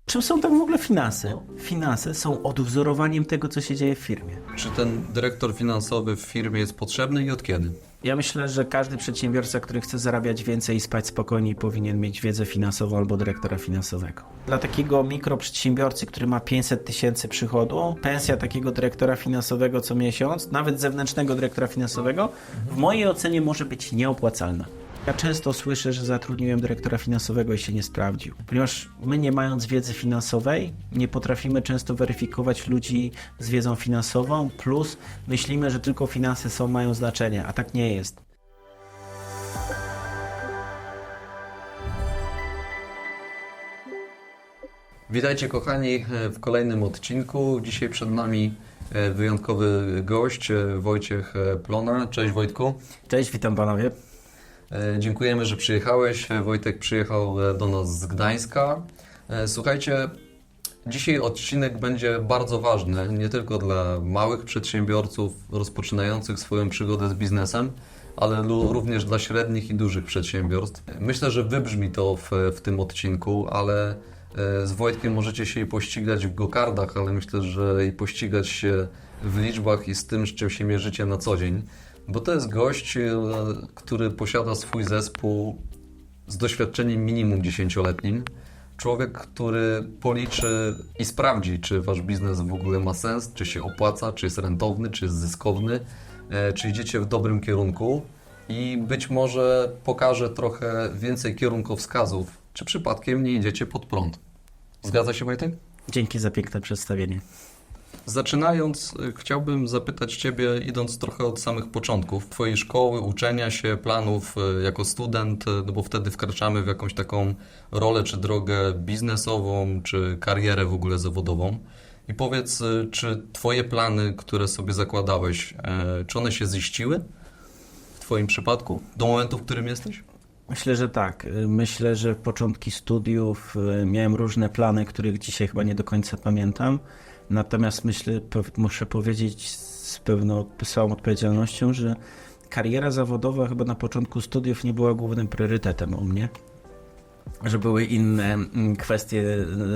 Czym są tak w ogóle finanse? Finanse są odwzorowaniem tego, co się dzieje w firmie. Czy ten dyrektor finansowy w firmie jest potrzebny i od kiedy? Ja myślę, że każdy przedsiębiorca, który chce zarabiać więcej i spać spokojniej, powinien mieć wiedzę finansową albo dyrektora finansowego. Dla takiego mikroprzedsiębiorcy, który ma 500 tysięcy przychodu, pensja takiego dyrektora finansowego co miesiąc, nawet zewnętrznego dyrektora finansowego, w mojej ocenie może być nieopłacalna. Ja często słyszę, że zatrudniłem dyrektora finansowego i się nie sprawdził. Ponieważ my, nie mając wiedzy finansowej, nie potrafimy często weryfikować ludzi z wiedzą finansową, plus myślimy, że tylko finanse mają znaczenie, a tak nie jest. Witajcie kochani w kolejnym odcinku. Dzisiaj przed nami wyjątkowy gość, Wojciech Plona. Cześć Wojtku. Cześć, witam panowie. Dziękujemy, że przyjechałeś. Wojtek przyjechał do nas z Gdańska. Słuchajcie, dzisiaj odcinek będzie bardzo ważny, nie tylko dla małych przedsiębiorców rozpoczynających swoją przygodę z biznesem, ale również dla średnich i dużych przedsiębiorstw. Myślę, że wybrzmi to w tym odcinku, ale z Wojtkiem możecie się i pościgać w gokardach, ale myślę, że i pościgać się w liczbach i z tym, z czym się mierzycie na co dzień. Bo to jest gość, który posiada swój zespół z doświadczeniem minimum 10-letnim. Człowiek, który policzy i sprawdzi, czy wasz biznes w ogóle ma sens, czy się opłaca, czy jest rentowny, czy jest zyskowny, czy idziecie w dobrym kierunku i być może pokaże trochę więcej kierunkowskazów, czy przypadkiem nie idziecie pod prąd. Zgadza się, Wojtek? Dzięki za piękne przedstawienie. Zaczynając, chciałbym zapytać Ciebie, idąc trochę od samych początków, Twojej szkoły, uczenia się, planów jako student, no bo wtedy wkraczamy w jakąś taką rolę czy drogę biznesową, czy karierę w ogóle zawodową. I powiedz, czy Twoje plany, które sobie zakładałeś, czy one się ziściły w Twoim przypadku do momentu, w którym jesteś? Myślę, że tak. Myślę, że w początku studiów miałem różne plany, których dzisiaj chyba nie do końca pamiętam. Natomiast muszę powiedzieć z całą odpowiedzialnością, że kariera zawodowa chyba na początku studiów nie była głównym priorytetem u mnie. Że były inne kwestie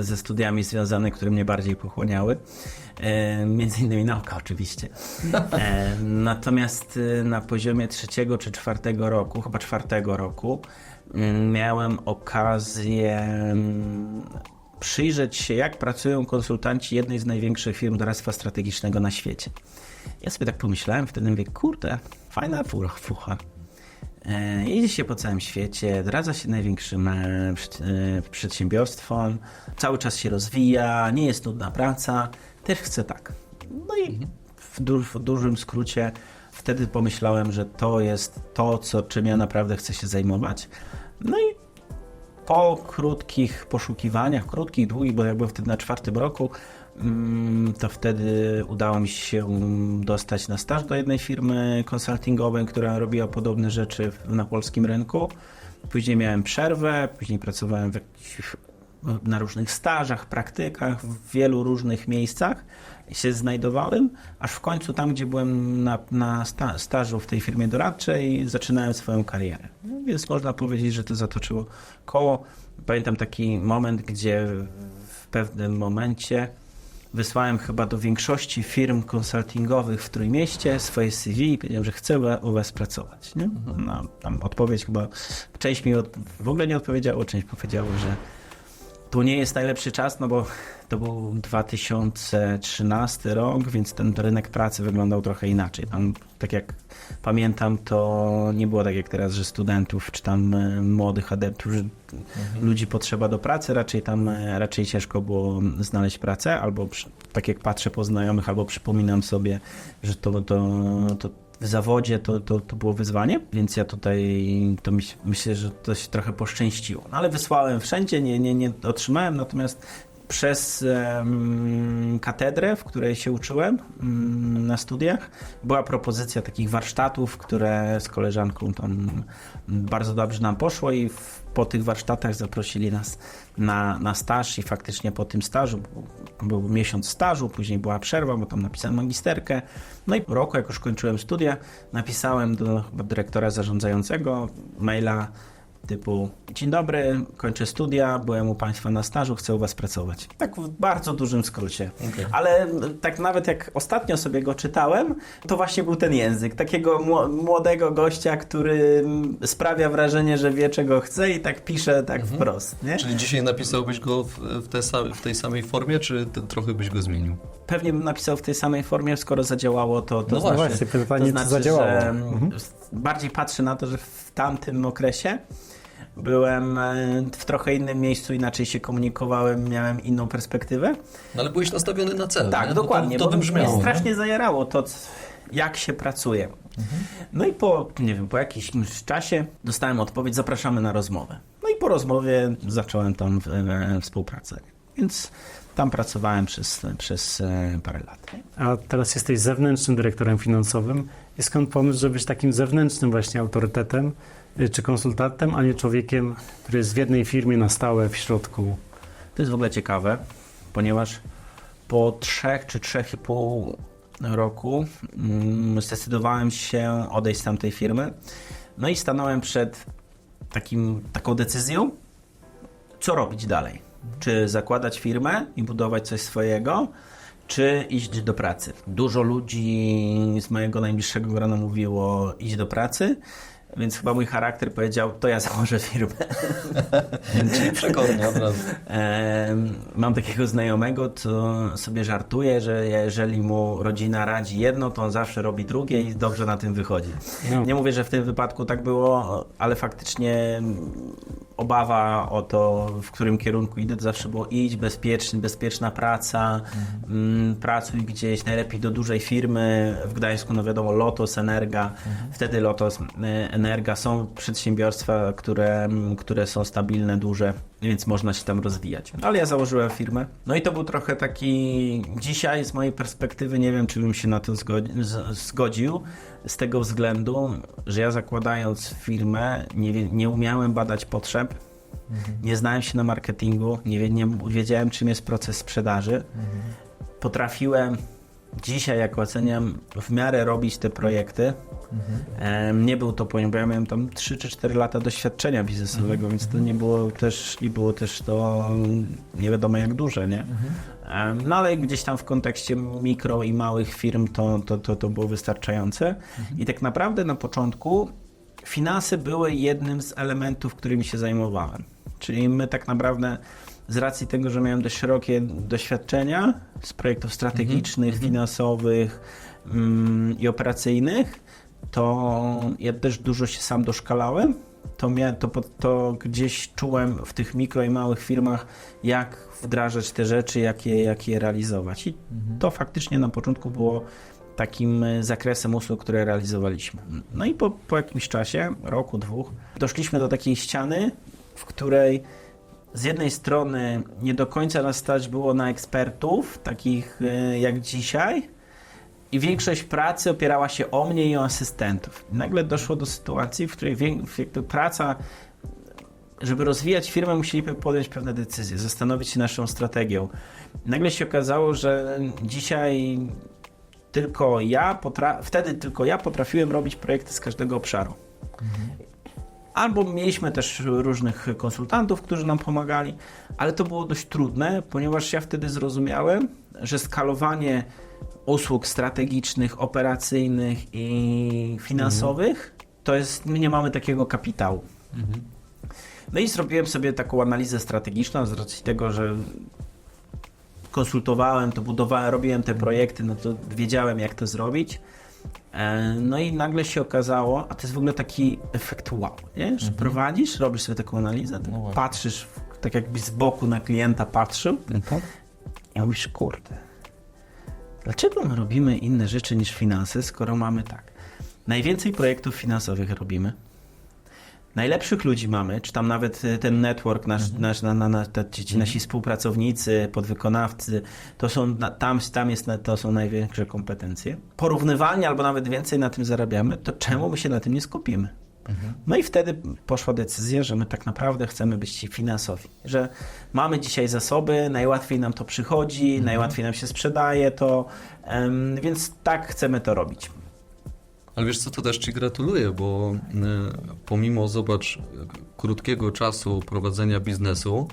ze studiami związane, które mnie bardziej pochłaniały. Między innymi nauka oczywiście. Natomiast na poziomie 3. czy 4. roku, chyba 4. roku, miałem okazję przyjrzeć się, jak pracują konsultanci jednej z największych firm doradztwa strategicznego na świecie. Ja sobie tak pomyślałem, wtedy mówię, kurde, fajna fucha. Jedzie się po całym świecie, doradza się największym przedsiębiorstwom, cały czas się rozwija, nie jest nudna praca, też chcę tak. No i w dużym skrócie wtedy pomyślałem, że to jest to, czym ja naprawdę chcę się zajmować. No i po krótkich poszukiwaniach, długich, bo ja byłem wtedy na 4. roku, to wtedy udało mi się dostać na staż do jednej firmy konsultingowej, która robiła podobne rzeczy na polskim rynku. Później miałem przerwę, później pracowałem na różnych stażach, praktykach, w wielu różnych miejscach się znajdowałem, aż w końcu tam, gdzie byłem na stażu w tej firmie doradczej, zaczynałem swoją karierę. No, więc można powiedzieć, że to zatoczyło koło. Pamiętam taki moment, gdzie w pewnym momencie wysłałem chyba do większości firm konsultingowych w Trójmieście swoje CV i powiedziałem, że chcę u was pracować. Nie? No, tam odpowiedź chyba, część mi w ogóle nie odpowiedziało, część powiedziało, że tu nie jest najlepszy czas, no bo to był 2013 rok, więc ten rynek pracy wyglądał trochę inaczej. Tam, tak jak pamiętam, to nie było tak jak teraz, że studentów czy tam młodych adeptów, że ludzi potrzeba do pracy, raczej ciężko było znaleźć pracę, albo tak jak patrzę po znajomych, albo przypominam sobie, że to w zawodzie to było wyzwanie, więc ja tutaj myślę, że to się trochę poszczęściło. No, ale wysłałem wszędzie, nie otrzymałem, natomiast przez katedrę, w której się uczyłem na studiach, była propozycja takich warsztatów, które z koleżanką tam bardzo dobrze nam poszło i po tych warsztatach zaprosili nas na staż i faktycznie po tym stażu był miesiąc stażu, później była przerwa, bo tam napisałem magisterkę. No i po roku, jak już kończyłem studia, napisałem do dyrektora zarządzającego maila typu dzień dobry, kończę studia, byłem u Państwa na stażu, chcę u Was pracować. Tak w bardzo dużym skrócie. Okay. Ale tak nawet jak ostatnio sobie go czytałem, to właśnie był ten język takiego młodego gościa, który sprawia wrażenie, że wie czego chce i tak pisze tak wprost. Nie? Czyli dzisiaj napisałbyś go w tej samej formie, czy trochę byś go zmienił? Pewnie bym napisał w tej samej formie, skoro zadziałało, to No znaczy, właśnie, pytanie, to znaczy, czy zadziałało. że bardziej patrzę na to, że w tamtym okresie byłem w trochę innym miejscu, inaczej się komunikowałem, miałem inną perspektywę. No ale byłeś nastawiony na cel. Tak, nie? dokładnie, To bo by brzmiało. mnie nie? strasznie zajarało to, jak się pracuje. No i po jakimś czasie dostałem odpowiedź, zapraszamy na rozmowę. No i po rozmowie zacząłem tam współpracę. Więc tam pracowałem przez parę lat. A teraz jesteś zewnętrznym dyrektorem finansowym. I skąd pomysł, żeby być takim zewnętrznym właśnie autorytetem czy konsultantem, a nie człowiekiem, który jest w jednej firmie na stałe w środku? To jest w ogóle ciekawe, ponieważ po 3 czy 3,5 roku zdecydowałem się odejść z tamtej firmy. No i stanąłem przed taką decyzją, co robić dalej. Czy zakładać firmę i budować coś swojego, czy iść do pracy. Dużo ludzi z mojego najbliższego grona mówiło idź do pracy, więc chyba mój charakter powiedział, to ja założę firmę. Czyli przekornie od razu. Mam takiego znajomego, co sobie żartuje, że jeżeli mu rodzina radzi jedno, to on zawsze robi drugie i dobrze na tym wychodzi. No. Nie mówię, że w tym wypadku tak było, ale faktycznie obawa o to, w którym kierunku idę, to zawsze było idź, bezpieczna praca, pracuj gdzieś, najlepiej do dużej firmy, w Gdańsku, no wiadomo, Lotos, Energa, wtedy Lotos, Energa, są przedsiębiorstwa, które są stabilne, duże, więc można się tam rozwijać. Ale ja założyłem firmę, no i to był trochę taki, dzisiaj z mojej perspektywy, nie wiem, czy bym się na to zgodził, z tego względu, że ja zakładając firmę nie umiałem badać potrzeb, nie znałem się na marketingu, nie wiedziałem, czym jest proces sprzedaży. Potrafiłem dzisiaj, jak oceniam, w miarę robić te projekty. Nie był to, bo ja miałem tam 3 czy 4 lata doświadczenia biznesowego, więc to nie było też to nie wiadomo jak duże, nie? No ale gdzieś tam w kontekście mikro i małych firm to było wystarczające. I tak naprawdę na początku finanse były jednym z elementów, którymi się zajmowałem. Czyli my tak naprawdę z racji tego, że miałem dość szerokie doświadczenia z projektów strategicznych, finansowych i operacyjnych, to ja też dużo się sam doszkalałem. To gdzieś czułem w tych mikro i małych firmach, jak wdrażać te rzeczy, jak je realizować. I to faktycznie na początku było takim zakresem usług, które realizowaliśmy. No i po jakimś czasie, roku, 2, doszliśmy do takiej ściany, w której z jednej strony nie do końca nas stać było na ekspertów, takich jak dzisiaj, i większość pracy opierała się o mnie i o asystentów. Nagle doszło do sytuacji, w której praca, żeby rozwijać firmę, musieliśmy podjąć pewne decyzje, zastanowić się naszą strategią. Nagle się okazało, że dzisiaj wtedy tylko ja potrafiłem robić projekty z każdego obszaru. Albo mieliśmy też różnych konsultantów, którzy nam pomagali, ale to było dość trudne, ponieważ ja wtedy zrozumiałem, że skalowanie usług strategicznych, operacyjnych i finansowych, to jest, my nie mamy takiego kapitału. No i zrobiłem sobie taką analizę strategiczną z racji tego, że konsultowałem to, budowałem, robiłem te projekty, no to wiedziałem, jak to zrobić. No i nagle się okazało, a to jest w ogóle taki efekt wow, nie? Że prowadzisz, robisz sobie taką analizę, tak patrzysz, tak jakbyś z boku na klienta patrzył i mówisz, kurde, dlaczego my robimy inne rzeczy niż finanse, skoro mamy tak, najwięcej projektów finansowych robimy, najlepszych ludzi mamy, czy tam nawet ten network, ci nasi współpracownicy, podwykonawcy, to są to są największe kompetencje. Porównywalnie albo nawet więcej na tym zarabiamy, to czemu my się na tym nie skupimy? No i wtedy poszła decyzja, że my tak naprawdę chcemy być finansowi, że mamy dzisiaj zasoby, najłatwiej nam to przychodzi, najłatwiej nam się sprzedaje to, więc tak chcemy to robić. Ale wiesz co, to też Ci gratuluję, bo pomimo, zobacz, krótkiego czasu prowadzenia biznesu,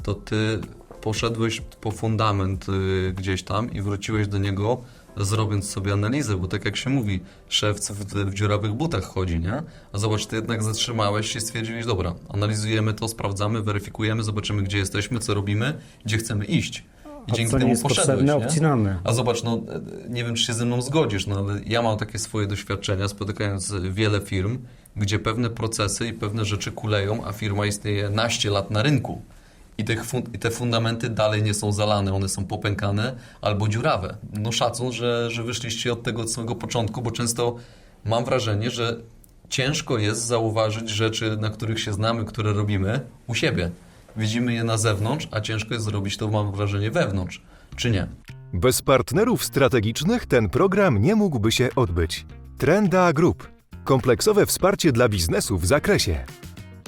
to Ty poszedłeś po fundament gdzieś tam i wróciłeś do niego, zrobiąc sobie analizę, bo tak jak się mówi, szewc w dziurawych butach chodzi, nie? A zobacz, Ty jednak zatrzymałeś się i stwierdziłeś, dobra, analizujemy to, sprawdzamy, weryfikujemy, zobaczymy, gdzie jesteśmy, co robimy, gdzie chcemy iść. I A dzięki co nie temu jest poszedłeś, potrzebne, nie? obcinamy. A zobacz, no nie wiem, czy się ze mną zgodzisz, no ale ja mam takie swoje doświadczenia, spotykając wiele firm, gdzie pewne procesy i pewne rzeczy kuleją, a firma istnieje naście lat na rynku. I te fundamenty dalej nie są zalane, one są popękane albo dziurawe. No szacun, że wyszliście od tego od samego początku, bo często mam wrażenie, że ciężko jest zauważyć rzeczy, na których się znamy, które robimy u siebie. Widzimy je na zewnątrz, a ciężko jest zrobić to, mam wrażenie, wewnątrz. Czy nie? Bez partnerów strategicznych ten program nie mógłby się odbyć. Trenda Group. Kompleksowe wsparcie dla biznesu w zakresie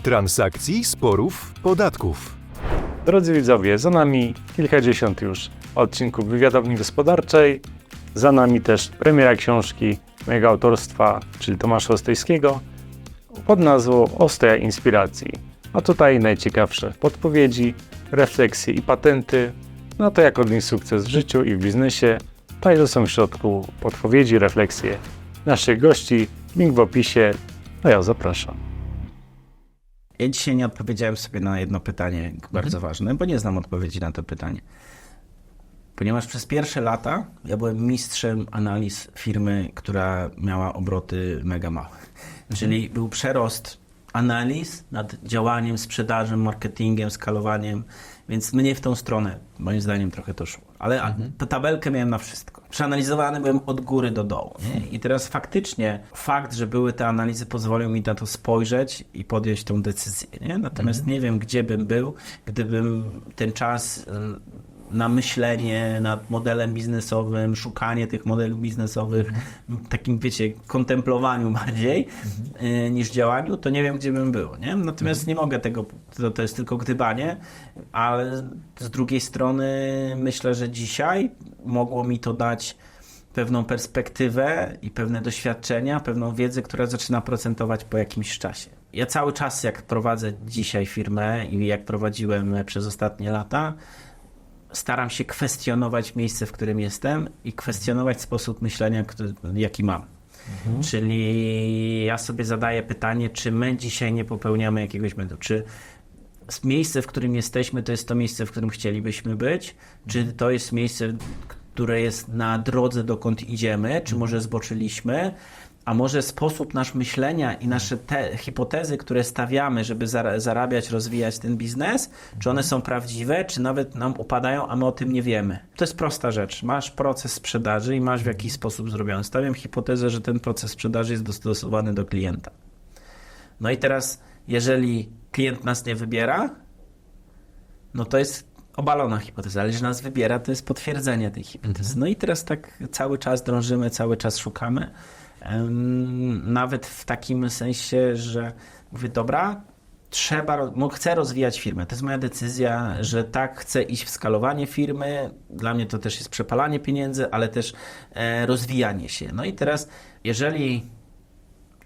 transakcji, sporów, podatków. Drodzy widzowie, za nami kilkadziesiąt już odcinków Wywiadowni Gospodarczej. Za nami też premiera książki mojego autorstwa, czyli Tomasza Ostojskiego, pod nazwą Ostoja Inspiracji. A tutaj najciekawsze podpowiedzi, refleksje i patenty na to, jak odnieść sukces w życiu i w biznesie. Tutaj są w środku podpowiedzi, refleksje naszych gości. Link w opisie. A ja zapraszam. Ja dzisiaj nie odpowiedziałem sobie na jedno pytanie bardzo ważne, bo nie znam odpowiedzi na to pytanie. Ponieważ przez pierwsze lata ja byłem mistrzem analiz firmy, która miała obroty mega małe. Czyli był przerost analiz nad działaniem, sprzedażą, marketingiem, skalowaniem, więc mnie w tą stronę, moim zdaniem, trochę to szło. Ale tę tabelkę miałem na wszystko. Przeanalizowany byłem od góry do dołu. Nie? I teraz faktycznie fakt, że były te analizy, pozwolił mi na to spojrzeć i podjąć tą decyzję. Nie? Natomiast nie wiem, gdzie bym był, gdybym ten czas na myślenie nad modelem biznesowym, szukanie tych modeli biznesowych, takim, wiecie, kontemplowaniu bardziej niż działaniu, to nie wiem, gdzie bym był. Nie? Natomiast nie mogę tego, to jest tylko gdybanie, ale z drugiej strony myślę, że dzisiaj mogło mi to dać pewną perspektywę i pewne doświadczenia, pewną wiedzę, która zaczyna procentować po jakimś czasie. Ja cały czas, jak prowadzę dzisiaj firmę i jak prowadziłem przez ostatnie lata, staram się kwestionować miejsce, w którym jestem i kwestionować sposób myślenia, jaki mam. Czyli ja sobie zadaję pytanie, czy my dzisiaj nie popełniamy jakiegoś błędu, czy miejsce, w którym jesteśmy, to jest to miejsce, w którym chcielibyśmy być, czy to jest miejsce, które jest na drodze, dokąd idziemy, czy może zboczyliśmy, a może sposób nasz myślenia i nasze te hipotezy, które stawiamy, żeby zarabiać, rozwijać ten biznes, czy one są prawdziwe, czy nawet nam upadają, a my o tym nie wiemy. To jest prosta rzecz. Masz proces sprzedaży i masz w jakiś sposób zrobiony. Stawiam hipotezę, że ten proces sprzedaży jest dostosowany do klienta. No i teraz, jeżeli klient nas nie wybiera, no to jest obalona hipoteza, ale że nas wybiera, to jest potwierdzenie tej hipotezy. No i teraz tak cały czas drążymy, cały czas szukamy. Nawet w takim sensie, że mówię, dobra, chcę rozwijać firmę. To jest moja decyzja, że tak, chcę iść w skalowanie firmy. Dla mnie to też jest przepalanie pieniędzy, ale też rozwijanie się. No i teraz, jeżeli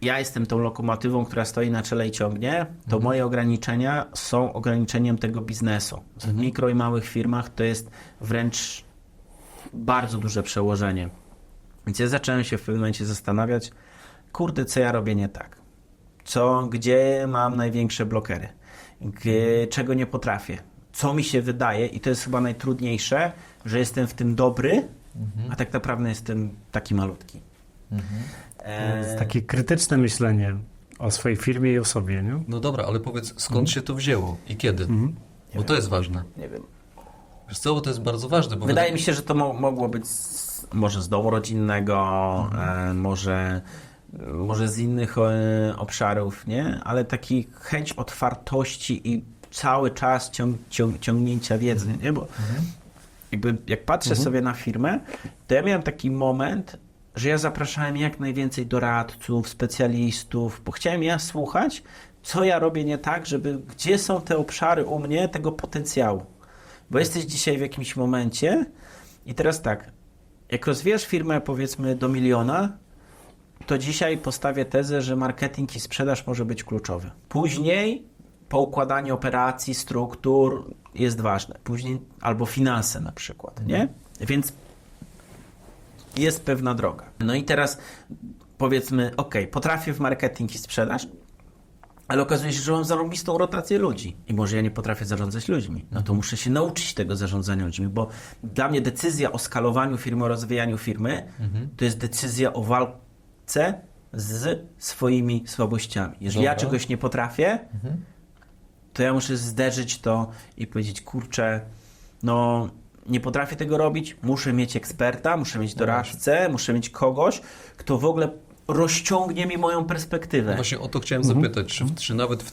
ja jestem tą lokomotywą, która stoi na czele i ciągnie, to moje ograniczenia są ograniczeniem tego biznesu. W mikro i małych firmach to jest wręcz bardzo duże przełożenie. Więc ja zacząłem się w pewnym momencie zastanawiać, kurde, co ja robię nie tak? Gdzie mam największe blokery? Czego nie potrafię? Co mi się wydaje, i to jest chyba najtrudniejsze, że jestem w tym dobry, a tak naprawdę jestem taki malutki. To jest takie krytyczne myślenie o swojej firmie i o sobie, nie? No dobra, ale powiedz, skąd się to wzięło i kiedy? Bo to jest ważne. Nie wiem. Wiesz co, bo to jest bardzo ważne. Bo Wydaje mi się, że to mogło być może z domu rodzinnego, może z innych obszarów, nie? Ale taki chęć otwartości i cały czas ciągnięcia wiedzy, nie? Bo jakby jak patrzę sobie na firmę, to ja miałem taki moment, że ja zapraszałem jak najwięcej doradców, specjalistów, bo chciałem ja słuchać, co ja robię nie tak, gdzie są te obszary u mnie tego potencjału. Bo jesteś dzisiaj w jakimś momencie i teraz tak, jak rozwijasz firmę powiedzmy do 1 000 000, to dzisiaj postawię tezę, że marketing i sprzedaż może być kluczowy. Później poukładanie operacji, struktur jest ważne. Później albo finanse na przykład, nie? Więc jest pewna droga. No i teraz powiedzmy, potrafię w marketing i sprzedaż, ale okazuje się, że mam zarąbistą rotację ludzi i może ja nie potrafię zarządzać ludźmi. No to muszę się nauczyć tego zarządzania ludźmi, bo dla mnie decyzja o skalowaniu firmy, o rozwijaniu firmy, to jest decyzja o walce z swoimi słabościami. Jeżeli ja czegoś nie potrafię, to ja muszę zderzyć to i powiedzieć, kurczę, no nie potrafię tego robić, muszę mieć eksperta, muszę mieć doradcę, muszę mieć kogoś, kto w ogóle rozciągnie mi moją perspektywę. No właśnie o to chciałem zapytać, czy nawet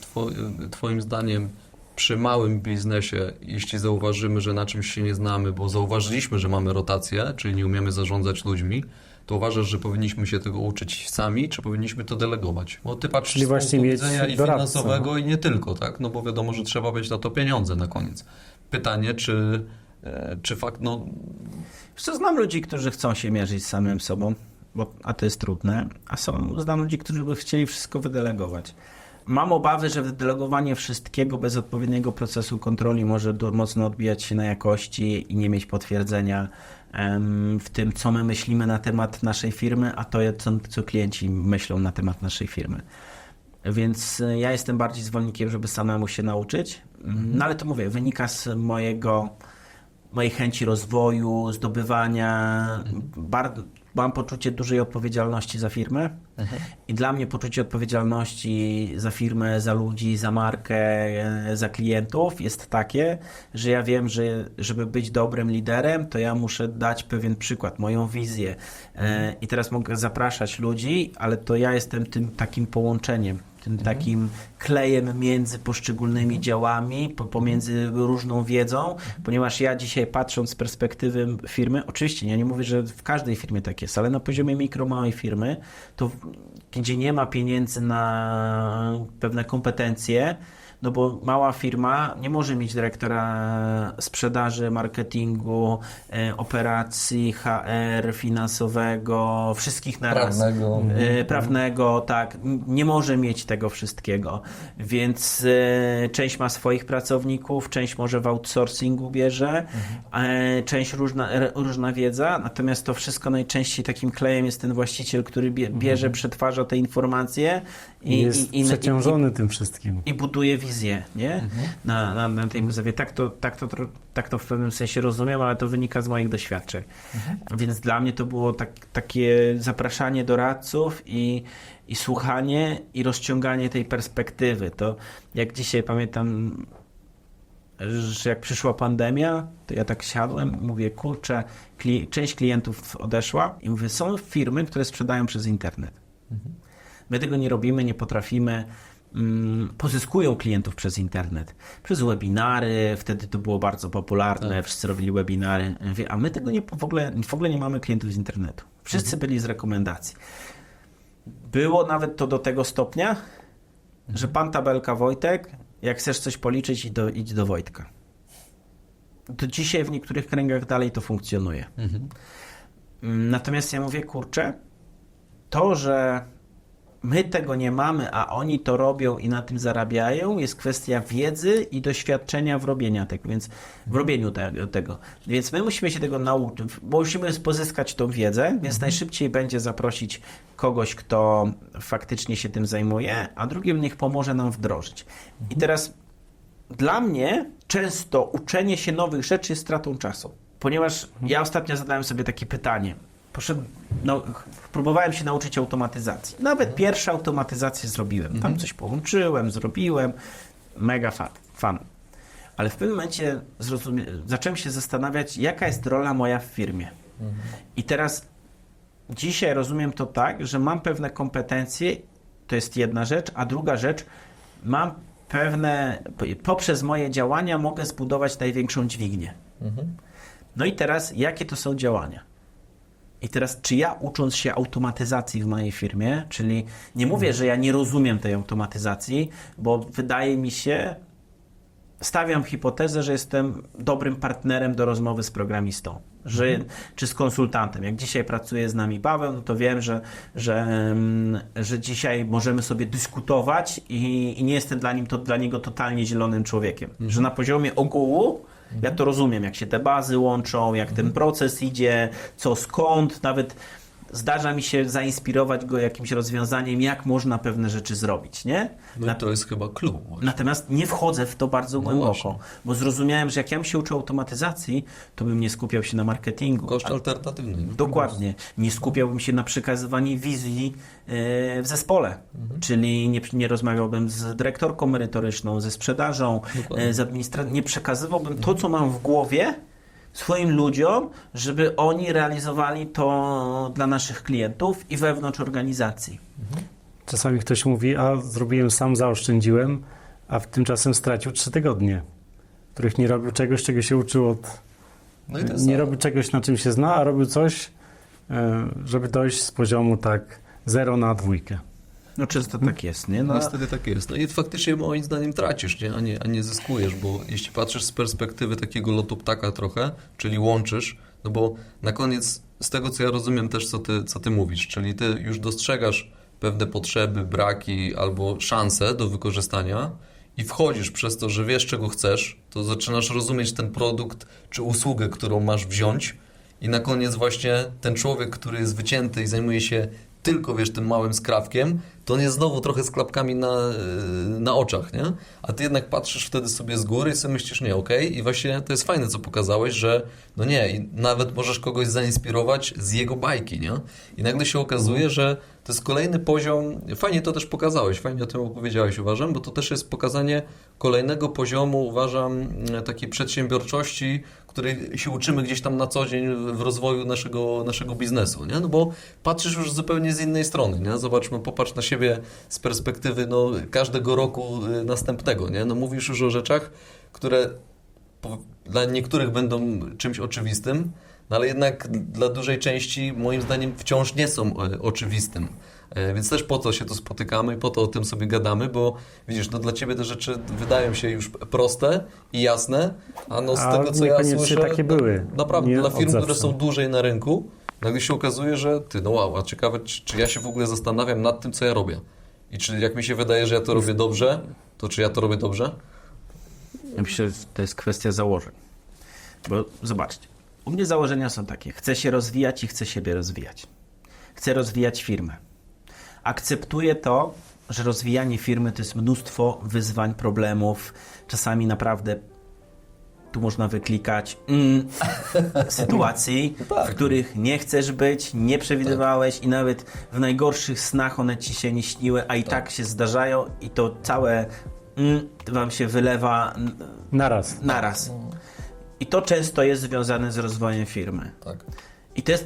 Twoim zdaniem przy małym biznesie, jeśli zauważymy, że na czymś się nie znamy, bo zauważyliśmy, że mamy rotację, czyli nie umiemy zarządzać ludźmi, to uważasz, że powinniśmy się tego uczyć sami, czy powinniśmy to delegować? Bo ty patrzysz Czyli z właśnie punktu mieć widzenia i doradcę, finansowego i nie tylko, tak? No bo wiadomo, że trzeba mieć na to pieniądze na koniec. Pytanie, czy fakt, no... Wiesz co, znam ludzi, którzy chcą się mierzyć z samym sobą, a to jest trudne, znam ludzi, którzy by chcieli wszystko wydelegować. Mam obawy, że wydelegowanie wszystkiego bez odpowiedniego procesu kontroli może mocno odbijać się na jakości i nie mieć potwierdzenia w tym, co my myślimy na temat naszej firmy, a to co klienci myślą na temat naszej firmy. Więc ja jestem bardziej zwolennikiem, żeby samemu się nauczyć, no ale to mówię, wynika z mojej chęci rozwoju, zdobywania. Mam poczucie dużej odpowiedzialności za firmę i dla mnie poczucie odpowiedzialności za firmę, za ludzi, za markę, za klientów jest takie, że ja wiem, że żeby być dobrym liderem, to ja muszę dać pewien przykład, moją wizję. I teraz mogę zapraszać ludzi, ale to ja jestem tym takim połączeniem, tym takim klejem między poszczególnymi działami, pomiędzy różną wiedzą, ponieważ ja dzisiaj patrząc z perspektywy firmy, oczywiście ja nie mówię, że w każdej firmie tak jest, ale na poziomie mikro, małej firmy, to gdzie nie ma pieniędzy na pewne kompetencje, no bo mała firma nie może mieć dyrektora sprzedaży, marketingu, operacji, HR, finansowego, wszystkich na raz. Prawnego, tak. Nie może mieć tego wszystkiego. Więc część ma swoich pracowników, część może w outsourcingu bierze, część różna wiedza, natomiast to wszystko najczęściej takim klejem jest ten właściciel, który bierze, przetwarza te informacje i jest przeciążony tym wszystkim. I buduje wizję, nie? Na tej budowie. Tak to w pewnym sensie rozumiem, ale to wynika z moich doświadczeń. Więc dla mnie to było takie zapraszanie doradców i słuchanie i rozciąganie tej perspektywy. To jak dzisiaj pamiętam, że jak przyszła pandemia, to ja tak siadłem i mówię, kurczę, część klientów odeszła i mówię, są firmy, które sprzedają przez internet. My tego nie robimy, nie potrafimy. Pozyskują klientów przez internet, przez webinary, wtedy to było bardzo popularne, wszyscy robili webinary, a my tego w ogóle nie mamy klientów z internetu. Wszyscy byli z rekomendacji. Było nawet to do tego stopnia, że pan tabelka Wojtek, jak chcesz coś policzyć, idź do Wojtka. To dzisiaj w niektórych kręgach dalej to funkcjonuje. Natomiast ja mówię, kurczę, to, że my tego nie mamy, a oni to robią i na tym zarabiają, jest kwestia wiedzy i doświadczenia w robieniu tego. Więc my musimy się tego nauczyć, bo musimy pozyskać tą wiedzę, więc najszybciej będzie zaprosić kogoś, kto faktycznie się tym zajmuje, a drugim niech pomoże nam wdrożyć. I teraz dla mnie często uczenie się nowych rzeczy jest stratą czasu, ponieważ ja ostatnio zadałem sobie takie pytanie. Próbowałem się nauczyć automatyzacji. Nawet pierwsze automatyzacje zrobiłem. Tam coś połączyłem, zrobiłem. Mega fan. Ale w pewnym momencie zacząłem się zastanawiać, jaka jest rola moja w firmie. I teraz dzisiaj rozumiem to tak, że mam pewne kompetencje, to jest jedna rzecz, a druga rzecz, mam poprzez moje działania mogę zbudować największą dźwignię. No i teraz, jakie to są działania? I teraz, czy ja ucząc się automatyzacji w mojej firmie, czyli nie mówię, że ja nie rozumiem tej automatyzacji, bo wydaje mi się, stawiam hipotezę, że jestem dobrym partnerem do rozmowy z programistą, czy z konsultantem. Jak dzisiaj pracuje z nami Paweł, no to wiem, że dzisiaj możemy sobie dyskutować i nie jestem dla niego totalnie zielonym człowiekiem. Że na poziomie ogółu ja to rozumiem, jak się te bazy łączą, jak ten proces idzie, co skąd, nawet zdarza mi się zainspirować go jakimś rozwiązaniem, jak można pewne rzeczy zrobić, nie? No i to jest chyba clue. Właśnie. Natomiast nie wchodzę w to bardzo głęboko, właśnie. bo zrozumiałem, że jak ja bym się uczył automatyzacji, to bym nie skupiał się na marketingu. Koszt alternatywny. Nie? Dokładnie. Nie skupiałbym się na przekazywaniu wizji w zespole, czyli nie rozmawiałbym z dyrektorką merytoryczną, ze sprzedażą, z administracją. Nie przekazywałbym to, co mam w głowie, swoim ludziom, żeby oni realizowali to dla naszych klientów i wewnątrz organizacji. Czasami ktoś mówi, a zrobiłem sam, zaoszczędziłem, a tymczasem stracił 3 tygodnie, w których nie robił czegoś, czego się uczył No i to jest nie robił czegoś, na czym się zna, a robił coś, żeby dojść z poziomu 0 na 2. No często tak jest, nie? No, Niestety tak jest. No i faktycznie moim zdaniem tracisz, nie? A nie zyskujesz, bo jeśli patrzysz z perspektywy takiego lotu ptaka trochę, czyli łączysz, no bo na koniec z tego, co ja rozumiem też, co ty mówisz, czyli ty już dostrzegasz pewne potrzeby, braki albo szanse do wykorzystania i wchodzisz przez to, że wiesz, czego chcesz, to zaczynasz rozumieć ten produkt czy usługę, którą masz wziąć i na koniec właśnie ten człowiek, który jest wycięty i zajmuje się tylko, wiesz, tym małym skrawkiem, to on jest znowu trochę z klapkami na oczach, nie? A ty jednak patrzysz wtedy sobie z góry i sobie myślisz, nie, okej, i właśnie to jest fajne, co pokazałeś, że no nie, i nawet możesz kogoś zainspirować z jego bajki, nie? I nagle się okazuje, że to jest kolejny poziom, fajnie to też pokazałeś, fajnie o tym opowiedziałeś, uważam, bo to też jest pokazanie kolejnego poziomu, uważam, takiej przedsiębiorczości, której się uczymy gdzieś tam na co dzień w rozwoju naszego biznesu, nie? No bo patrzysz już zupełnie z innej strony, nie? Zobaczmy, popatrz na siebie z perspektywy każdego roku następnego, nie? No mówisz już o rzeczach, które dla niektórych będą czymś oczywistym, no ale jednak dla dużej części moim zdaniem wciąż nie są oczywistym. Więc też po to się tu spotykamy i po to o tym sobie gadamy, bo widzisz, no dla Ciebie te rzeczy wydają się już proste i jasne, a no z tego, co ja słyszę, takie były. Naprawdę Nie dla od firm, które zawsze. są dłużej na rynku, nagle się okazuje, że ty, no wow, a ciekawe, czy ja się w ogóle zastanawiam nad tym, co ja robię. I czy jak mi się wydaje, że ja to robię dobrze, to czy ja to robię dobrze? ja myślę, że to jest kwestia założeń. Bo zobaczcie, u mnie założenia są takie. Chcę się rozwijać i chcę siebie rozwijać. Chcę rozwijać firmę. Akceptuję to, że rozwijanie firmy to jest mnóstwo wyzwań, problemów. Czasami naprawdę tu można wyklikać sytuacji, w których nie chcesz być, nie przewidywałeś i nawet w najgorszych snach one ci się nie śniły, a i tak się zdarzają i to całe wam się wylewa naraz. I to często jest związane z rozwojem firmy. Tak.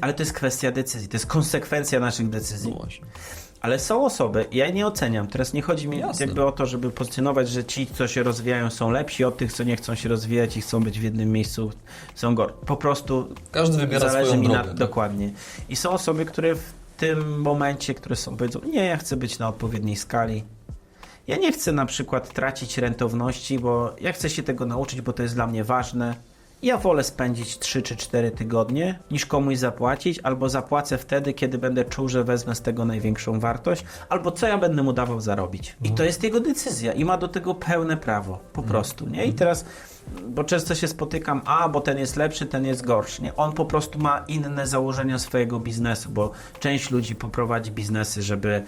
Ale to jest kwestia decyzji, to jest konsekwencja naszych decyzji. No właśnie. Ale są osoby, ja nie oceniam, teraz nie chodzi mi Jasne. jakby o to, żeby pozycjonować, że ci, co się rozwijają, są lepsi od tych, co nie chcą się rozwijać i chcą być w jednym miejscu, są gorsi. Po prostu Każdy wybiera zależy swoją mi drogę. na... Tak? Dokładnie. I są osoby, które w tym momencie, które są, powiedzą, nie, ja chcę być na odpowiedniej skali. Ja nie chcę na przykład tracić rentowności, bo ja chcę się tego nauczyć, bo to jest dla mnie ważne. Ja wolę spędzić 3 czy 4 tygodnie, niż komuś zapłacić, albo zapłacę wtedy, kiedy będę czuł, że wezmę z tego największą wartość, albo co ja będę mu dawał zarobić. I to jest jego decyzja i ma do tego pełne prawo, po prostu, nie? I teraz, bo często się spotykam, bo ten jest lepszy, ten jest gorszy, nie? On po prostu ma inne założenia swojego biznesu, bo część ludzi poprowadzi biznesy, żeby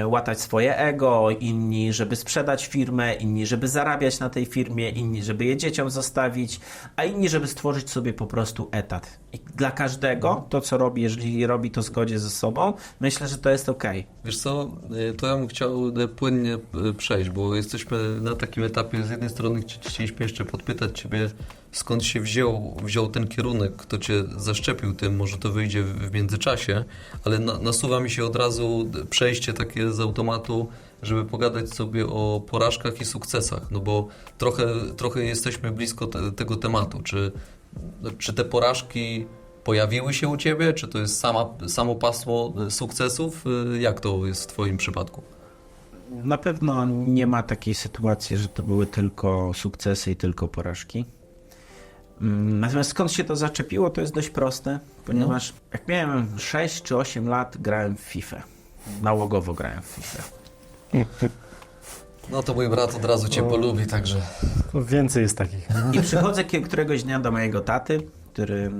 łatać swoje ego, inni, żeby sprzedać firmę, inni, żeby zarabiać na tej firmie, inni, żeby je dzieciom zostawić, a inni, żeby stworzyć sobie po prostu etat. I dla każdego to, co robi, jeżeli robi to w zgodzie ze sobą, myślę, że to jest okej. Wiesz co, to ja bym chciał płynnie przejść, bo jesteśmy na takim etapie, z jednej strony chcieliśmy jeszcze podpytać Ciebie, skąd się wziął ten kierunek, kto Cię zaszczepił tym, może to wyjdzie w międzyczasie, ale nasuwa mi się od razu przejście takie z automatu, żeby pogadać sobie o porażkach i sukcesach, no bo trochę jesteśmy blisko tego tematu. Czy te porażki pojawiły się u Ciebie, czy to jest samo pasmo sukcesów? Jak to jest w Twoim przypadku? Na pewno nie ma takiej sytuacji, że to były tylko sukcesy i tylko porażki. Natomiast skąd się to zaczepiło, to jest dość proste, ponieważ jak miałem 6 czy 8 lat, grałem w FIFA. Nałogowo grałem w FIFA. No to mój brat od razu cię polubi, także... Więcej jest takich. I przychodzę któregoś dnia do mojego taty, który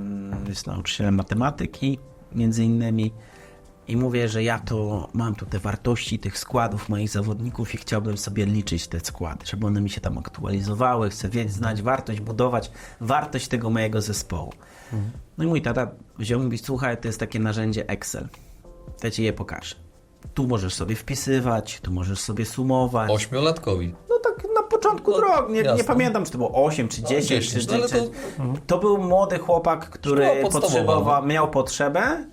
jest nauczycielem matematyki, między innymi, i mówię, że ja to mam tu te wartości tych składów moich zawodników i chciałbym sobie liczyć te składy, żeby one mi się tam aktualizowały, chcę znać wartość, budować wartość tego mojego zespołu. No i mój tata wziął mi, mówi, słuchaj, to jest takie narzędzie Excel, ja ci je pokażę. Tu możesz sobie wpisywać, tu możesz sobie sumować. 8-latkowi. No tak na początku drogi, nie jasne. pamiętam, czy to było 8 czy 10. 10, no ale to... To był młody chłopak, który Szkoła podstawowa. miał potrzebę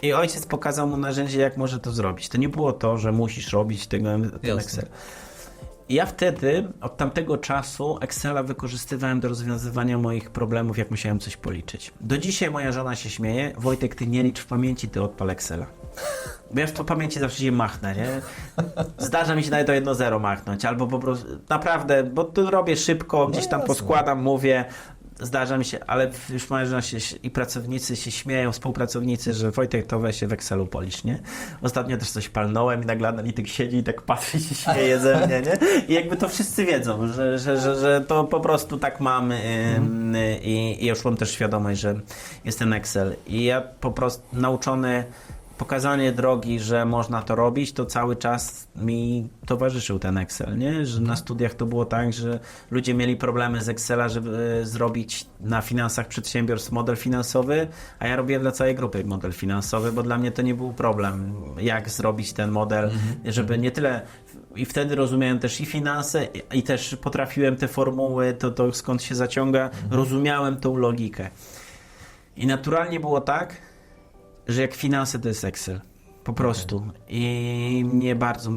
i ojciec pokazał mu narzędzie, jak może to zrobić. To nie było to, że musisz robić ten Excel. I ja wtedy, od tamtego czasu, Excela wykorzystywałem do rozwiązywania moich problemów, jak musiałem coś policzyć. Do dzisiaj moja żona się śmieje, Wojtek, ty nie licz w pamięci, ty odpal Excela. Bo ja w pamięci zawsze się machnę, nie? Zdarza mi się nawet do 1-0 machnąć, albo po prostu, naprawdę, bo to robię szybko, gdzieś tam poskładam, mówię, zdarza mi się, ale już moja żona i pracownicy się śmieją, współpracownicy, że Wojtek, to weź się w Excelu policz, nie? Ostatnio też coś palnąłem i nagle analityk siedzi i tak patrzy i się śmieje ze mnie, nie? I jakby to wszyscy wiedzą, że to po prostu tak mamy i już mam też świadomość, że jest ten Excel. I ja po prostu nauczony pokazanie drogi, że można to robić, to cały czas mi towarzyszył ten Excel, nie? Że na studiach to było tak, że ludzie mieli problemy z Excela, żeby zrobić na finansach przedsiębiorstw model finansowy, a ja robiłem dla całej grupy model finansowy, bo dla mnie to nie był problem, jak zrobić ten model, żeby nie tyle... I wtedy rozumiałem też i finanse, i też potrafiłem te formuły, to skąd się zaciąga, rozumiałem tą logikę. I naturalnie było tak, że jak finanse to jest Excel. Po prostu. I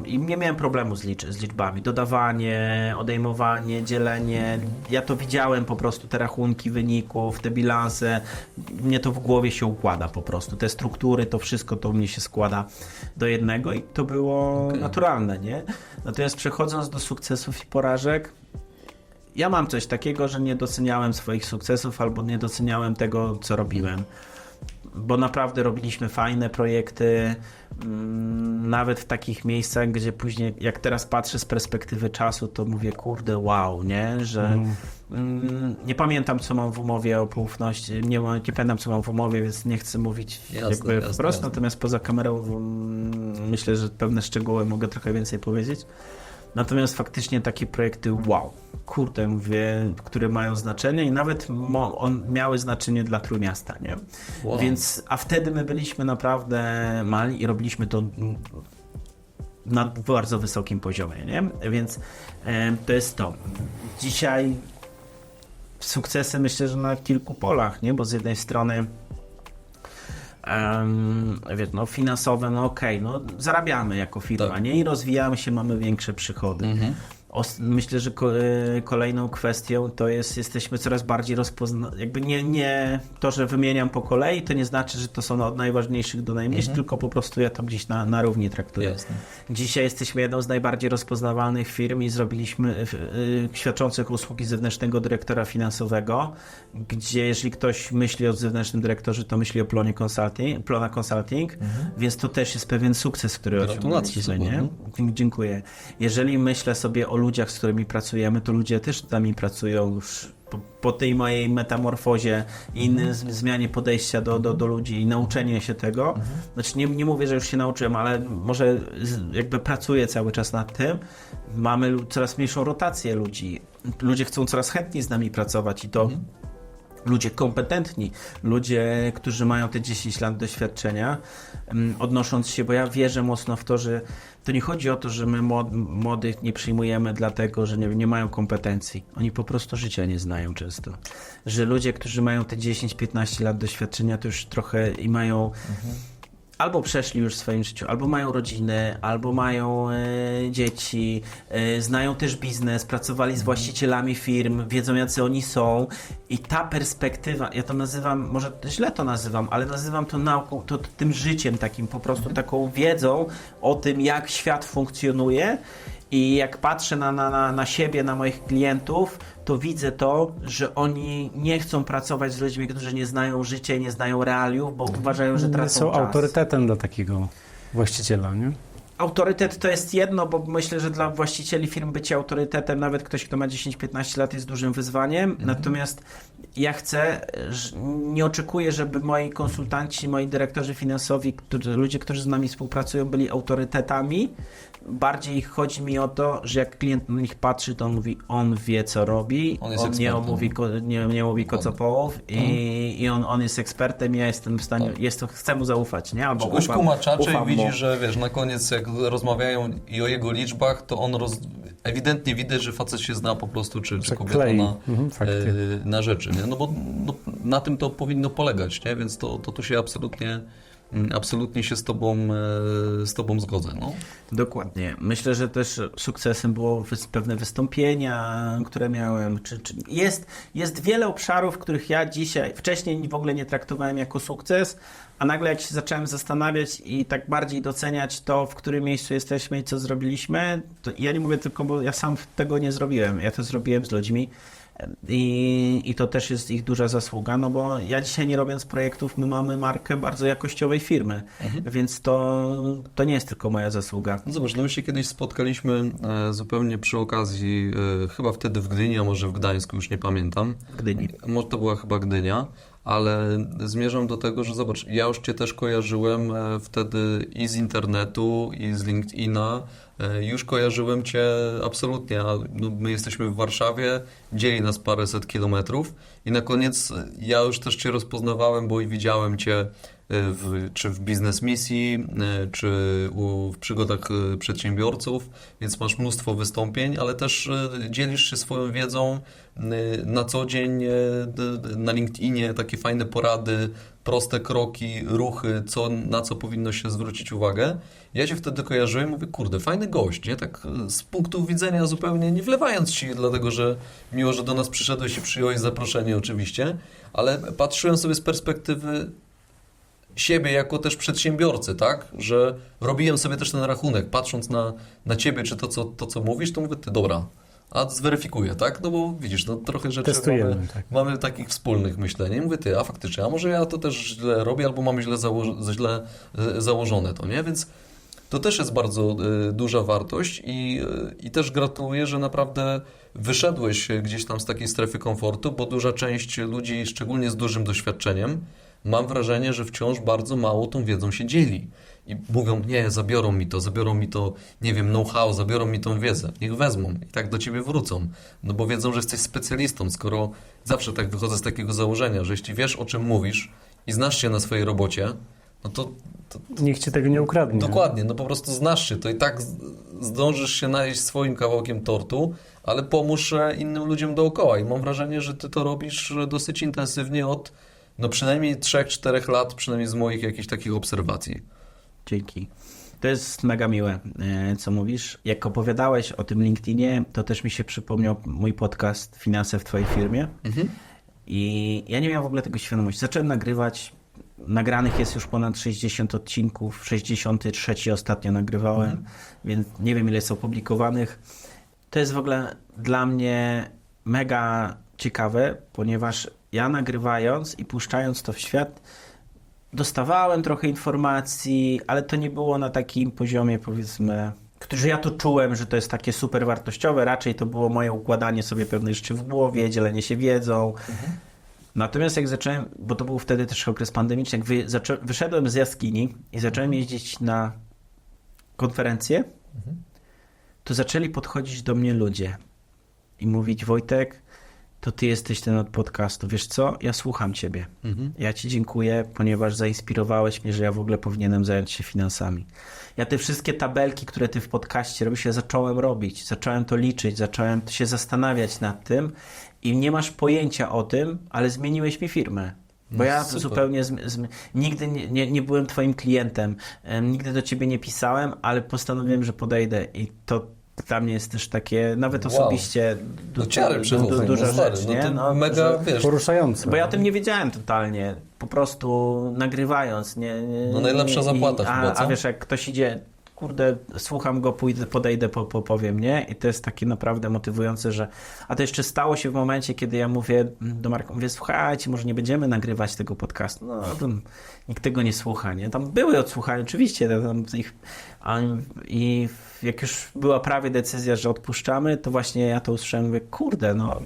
nie miałem problemu z liczbami. Dodawanie, odejmowanie, dzielenie. Ja to widziałem po prostu, te rachunki wyników, te bilanse. Mnie to w głowie się układa po prostu. Te struktury, to wszystko to mnie się składa do jednego i to było naturalne, nie? Natomiast przechodząc do sukcesów i porażek, ja mam coś takiego, że nie doceniałem swoich sukcesów albo nie doceniałem tego, co robiłem. Bo naprawdę robiliśmy fajne projekty, nawet w takich miejscach, gdzie później, jak teraz patrzę z perspektywy czasu, to mówię, kurde, wow, nie? Że nie pamiętam, co mam w umowie o poufności, nie pamiętam, co mam w umowie, więc nie chcę mówić jakby wprost, natomiast poza kamerą myślę, że pewne szczegóły mogę trochę więcej powiedzieć. Natomiast faktycznie takie projekty, wow, kurde, mówię, które mają znaczenie i nawet miały znaczenie dla Trójmiasta, nie? Wow. Więc, a wtedy my byliśmy naprawdę mali i robiliśmy to na bardzo wysokim poziomie, nie? Więc to jest to. Dzisiaj sukcesy myślę, że na kilku polach, nie? Bo z jednej strony wiesz, no finansowe, no okej, no zarabiamy jako firma, tak, nie? I rozwijamy się, mamy większe przychody. Myślę, że kolejną kwestią to jest, jesteśmy coraz bardziej jakby nie to, że wymieniam po kolei, to nie znaczy, że to są od najważniejszych do najmniejszych, tylko po prostu ja to gdzieś na równi traktuję. Jasne. Dzisiaj jesteśmy jedną z najbardziej rozpoznawalnych firm i zrobiliśmy świadczących usługi zewnętrznego dyrektora finansowego, gdzie jeżeli ktoś myśli o zewnętrznym dyrektorze, to myśli o Plona Consulting, więc to też jest pewien sukces, który osiągnęliśmy, nie? Dziękuję. Jeżeli myślę sobie o ludziach, z którymi pracujemy, to ludzie też z nami pracują już po tej mojej metamorfozie i zmianie podejścia do ludzi i nauczenie się tego. Znaczy nie mówię, że już się nauczyłem, ale może jakby pracuję cały czas nad tym. Mamy coraz mniejszą rotację ludzi. Ludzie chcą coraz chętniej z nami pracować i to ludzie kompetentni, ludzie, którzy mają te 10 lat doświadczenia, odnosząc się, bo ja wierzę mocno w to, że to nie chodzi o to, że my młodych nie przyjmujemy dlatego, że nie mają kompetencji. Oni po prostu życia nie znają często. Że ludzie, którzy mają te 10-15 lat doświadczenia, to już trochę i mają albo przeszli już w swoim życiu, albo mają rodziny, albo mają dzieci, znają też biznes, pracowali z właścicielami firm, wiedzą jacy oni są i ta perspektywa, ja to nazywam, może źle to nazywam, ale nazywam to nauką, to tym życiem takim, po prostu taką wiedzą o tym, jak świat funkcjonuje. I jak patrzę na siebie, na moich klientów, to widzę to, że oni nie chcą pracować z ludźmi, którzy nie znają życia i nie znają realiów, bo uważają, że tracą Są czas. autorytetem dla takiego właściciela, nie? Autorytet to jest jedno, bo myślę, że dla właścicieli firm bycie autorytetem, nawet ktoś, kto ma 10-15 lat, jest dużym wyzwaniem. Natomiast ja chcę, nie oczekuję, żeby moi konsultanci, moi dyrektorzy finansowi, ludzie, którzy z nami współpracują, byli autorytetami. Bardziej chodzi mi o to, że jak klient na nich patrzy, to on mówi, on wie, co robi, On jest on nie ekspertem. nie mówi kocopołów i on jest ekspertem i ja jestem w stanie, chcę mu zaufać, nie? Albo Czegoś kumaczacze i widzi, mu. że wiesz, na koniec jak rozmawiają i o jego liczbach, to on ewidentnie widać, że facet się zna po prostu, czy kobieta klei. Fakty. na rzeczy, nie? No bo na tym to powinno polegać, nie? Więc to się absolutnie się z tobą zgodzę. No. Dokładnie. Myślę, że też sukcesem było pewne wystąpienia, które miałem. Jest wiele obszarów, których ja wcześniej w ogóle nie traktowałem jako sukces, a nagle jak się zacząłem zastanawiać i tak bardziej doceniać to, w którym miejscu jesteśmy i co zrobiliśmy, to ja nie mówię tylko, bo ja sam tego nie zrobiłem. Ja to zrobiłem z ludźmi. I to też jest ich duża zasługa, no bo ja dzisiaj nie robiąc projektów, my mamy markę bardzo jakościowej firmy, więc to nie jest tylko moja zasługa. No zobacz, my się kiedyś spotkaliśmy zupełnie przy okazji, chyba wtedy w Gdyni, a może w Gdańsku, już nie pamiętam. W Gdyni. Może to była chyba Gdynia, ale zmierzam do tego, że zobacz, ja już Cię też kojarzyłem wtedy i z internetu, i z LinkedIna. Już kojarzyłem Cię absolutnie, a my jesteśmy w Warszawie, dzieli nas paręset kilometrów i na koniec ja już też Cię rozpoznawałem, bo i widziałem Cię czy w biznes misji, czy w przygodach przedsiębiorców, więc masz mnóstwo wystąpień, ale też dzielisz się swoją wiedzą na co dzień na LinkedInie, takie fajne porady, proste kroki, ruchy, na co powinno się zwrócić uwagę. Ja Cię wtedy kojarzyłem i mówię, kurde, fajny gość, nie? Tak z punktu widzenia zupełnie nie wlewając Ci, dlatego że miło, że do nas przyszedłeś i przyjąłeś zaproszenie oczywiście, ale patrzyłem sobie z perspektywy siebie jako też przedsiębiorcy, tak? Że robiłem sobie też ten rachunek, patrząc na Ciebie, czy to co mówisz, to mówię, ty dobra, a zweryfikuję, tak? No bo widzisz, no trochę rzeczy mamy takich wspólnych myśleń. I mówię, ty, a faktycznie, a może ja to też źle robię, albo mamy źle założone to, nie? Więc to też jest bardzo duża wartość i też gratuluję, że naprawdę wyszedłeś gdzieś tam z takiej strefy komfortu, bo duża część ludzi, szczególnie z dużym doświadczeniem, mam wrażenie, że wciąż bardzo mało tą wiedzą się dzieli. I mówią, nie, zabiorą mi to, nie wiem, know-how, zabiorą mi tą wiedzę. Niech wezmą i tak do Ciebie wrócą. No bo wiedzą, że jesteś specjalistą, skoro zawsze tak wychodzę z takiego założenia, że jeśli wiesz, o czym mówisz i znasz się na swojej robocie, no to nikt Ci tego nie ukradnie. Dokładnie, no po prostu znasz się, to i tak zdążysz się najeść swoim kawałkiem tortu, ale pomóż innym ludziom dookoła. I mam wrażenie, że Ty to robisz dosyć intensywnie od przynajmniej 3-4 lat, przynajmniej z moich jakichś takich obserwacji. Dzięki. To jest mega miłe, co mówisz. Jak opowiadałeś o tym LinkedInie, to też mi się przypomniał mój podcast Finanse w Twojej firmie. I ja nie miałem w ogóle tego świadomości. Zacząłem nagrywać. Nagranych jest już ponad 60 odcinków. 63 ostatnio nagrywałem, więc nie wiem, ile jest opublikowanych. To jest w ogóle dla mnie mega ciekawe, ponieważ ja nagrywając i puszczając to w świat, dostawałem trochę informacji, ale to nie było na takim poziomie, powiedzmy, że ja to czułem, że to jest takie super wartościowe. Raczej to było moje układanie sobie pewnych rzeczy w głowie, dzielenie się wiedzą. Natomiast jak zacząłem, bo to był wtedy też okres pandemiczny, jak wyszedłem z jaskini i zacząłem jeździć na konferencje, to zaczęli podchodzić do mnie ludzie i mówić, Wojtek, to ty jesteś ten od podcastu. Wiesz co? Ja słucham ciebie. Ja ci dziękuję, ponieważ zainspirowałeś mnie, że ja w ogóle powinienem zająć się finansami. Ja te wszystkie tabelki, które ty w podcaście robisz, ja zacząłem robić. Zacząłem to liczyć, zacząłem się zastanawiać nad tym i nie masz pojęcia o tym, ale zmieniłeś mi firmę. Bo ja super. zupełnie nigdy nie byłem twoim klientem, nigdy do ciebie nie pisałem, ale postanowiłem, że podejdę i to dla mnie jest też takie, nawet Wow. osobiście Ciary przychodzą, duża stary, rzecz, no nie? to No, mega, że- wiesz, Poruszające. Bo ja o tym nie wiedziałem totalnie, po prostu nagrywając. No najlepsza zapłata chyba, co? A wiesz, jak ktoś idzie, kurde, słucham go, pójdę, podejdę, powiem, nie? I to jest takie naprawdę motywujące, że... A to jeszcze stało się w momencie, kiedy ja mówię do Marka, mówię, słuchajcie, może nie będziemy nagrywać tego podcastu. No, tam nikt tego nie słucha, nie? Tam były odsłuchania, oczywiście, tam ich... I jak już była prawie decyzja, że odpuszczamy, to właśnie ja to usłyszałem, mówię, kurde, no,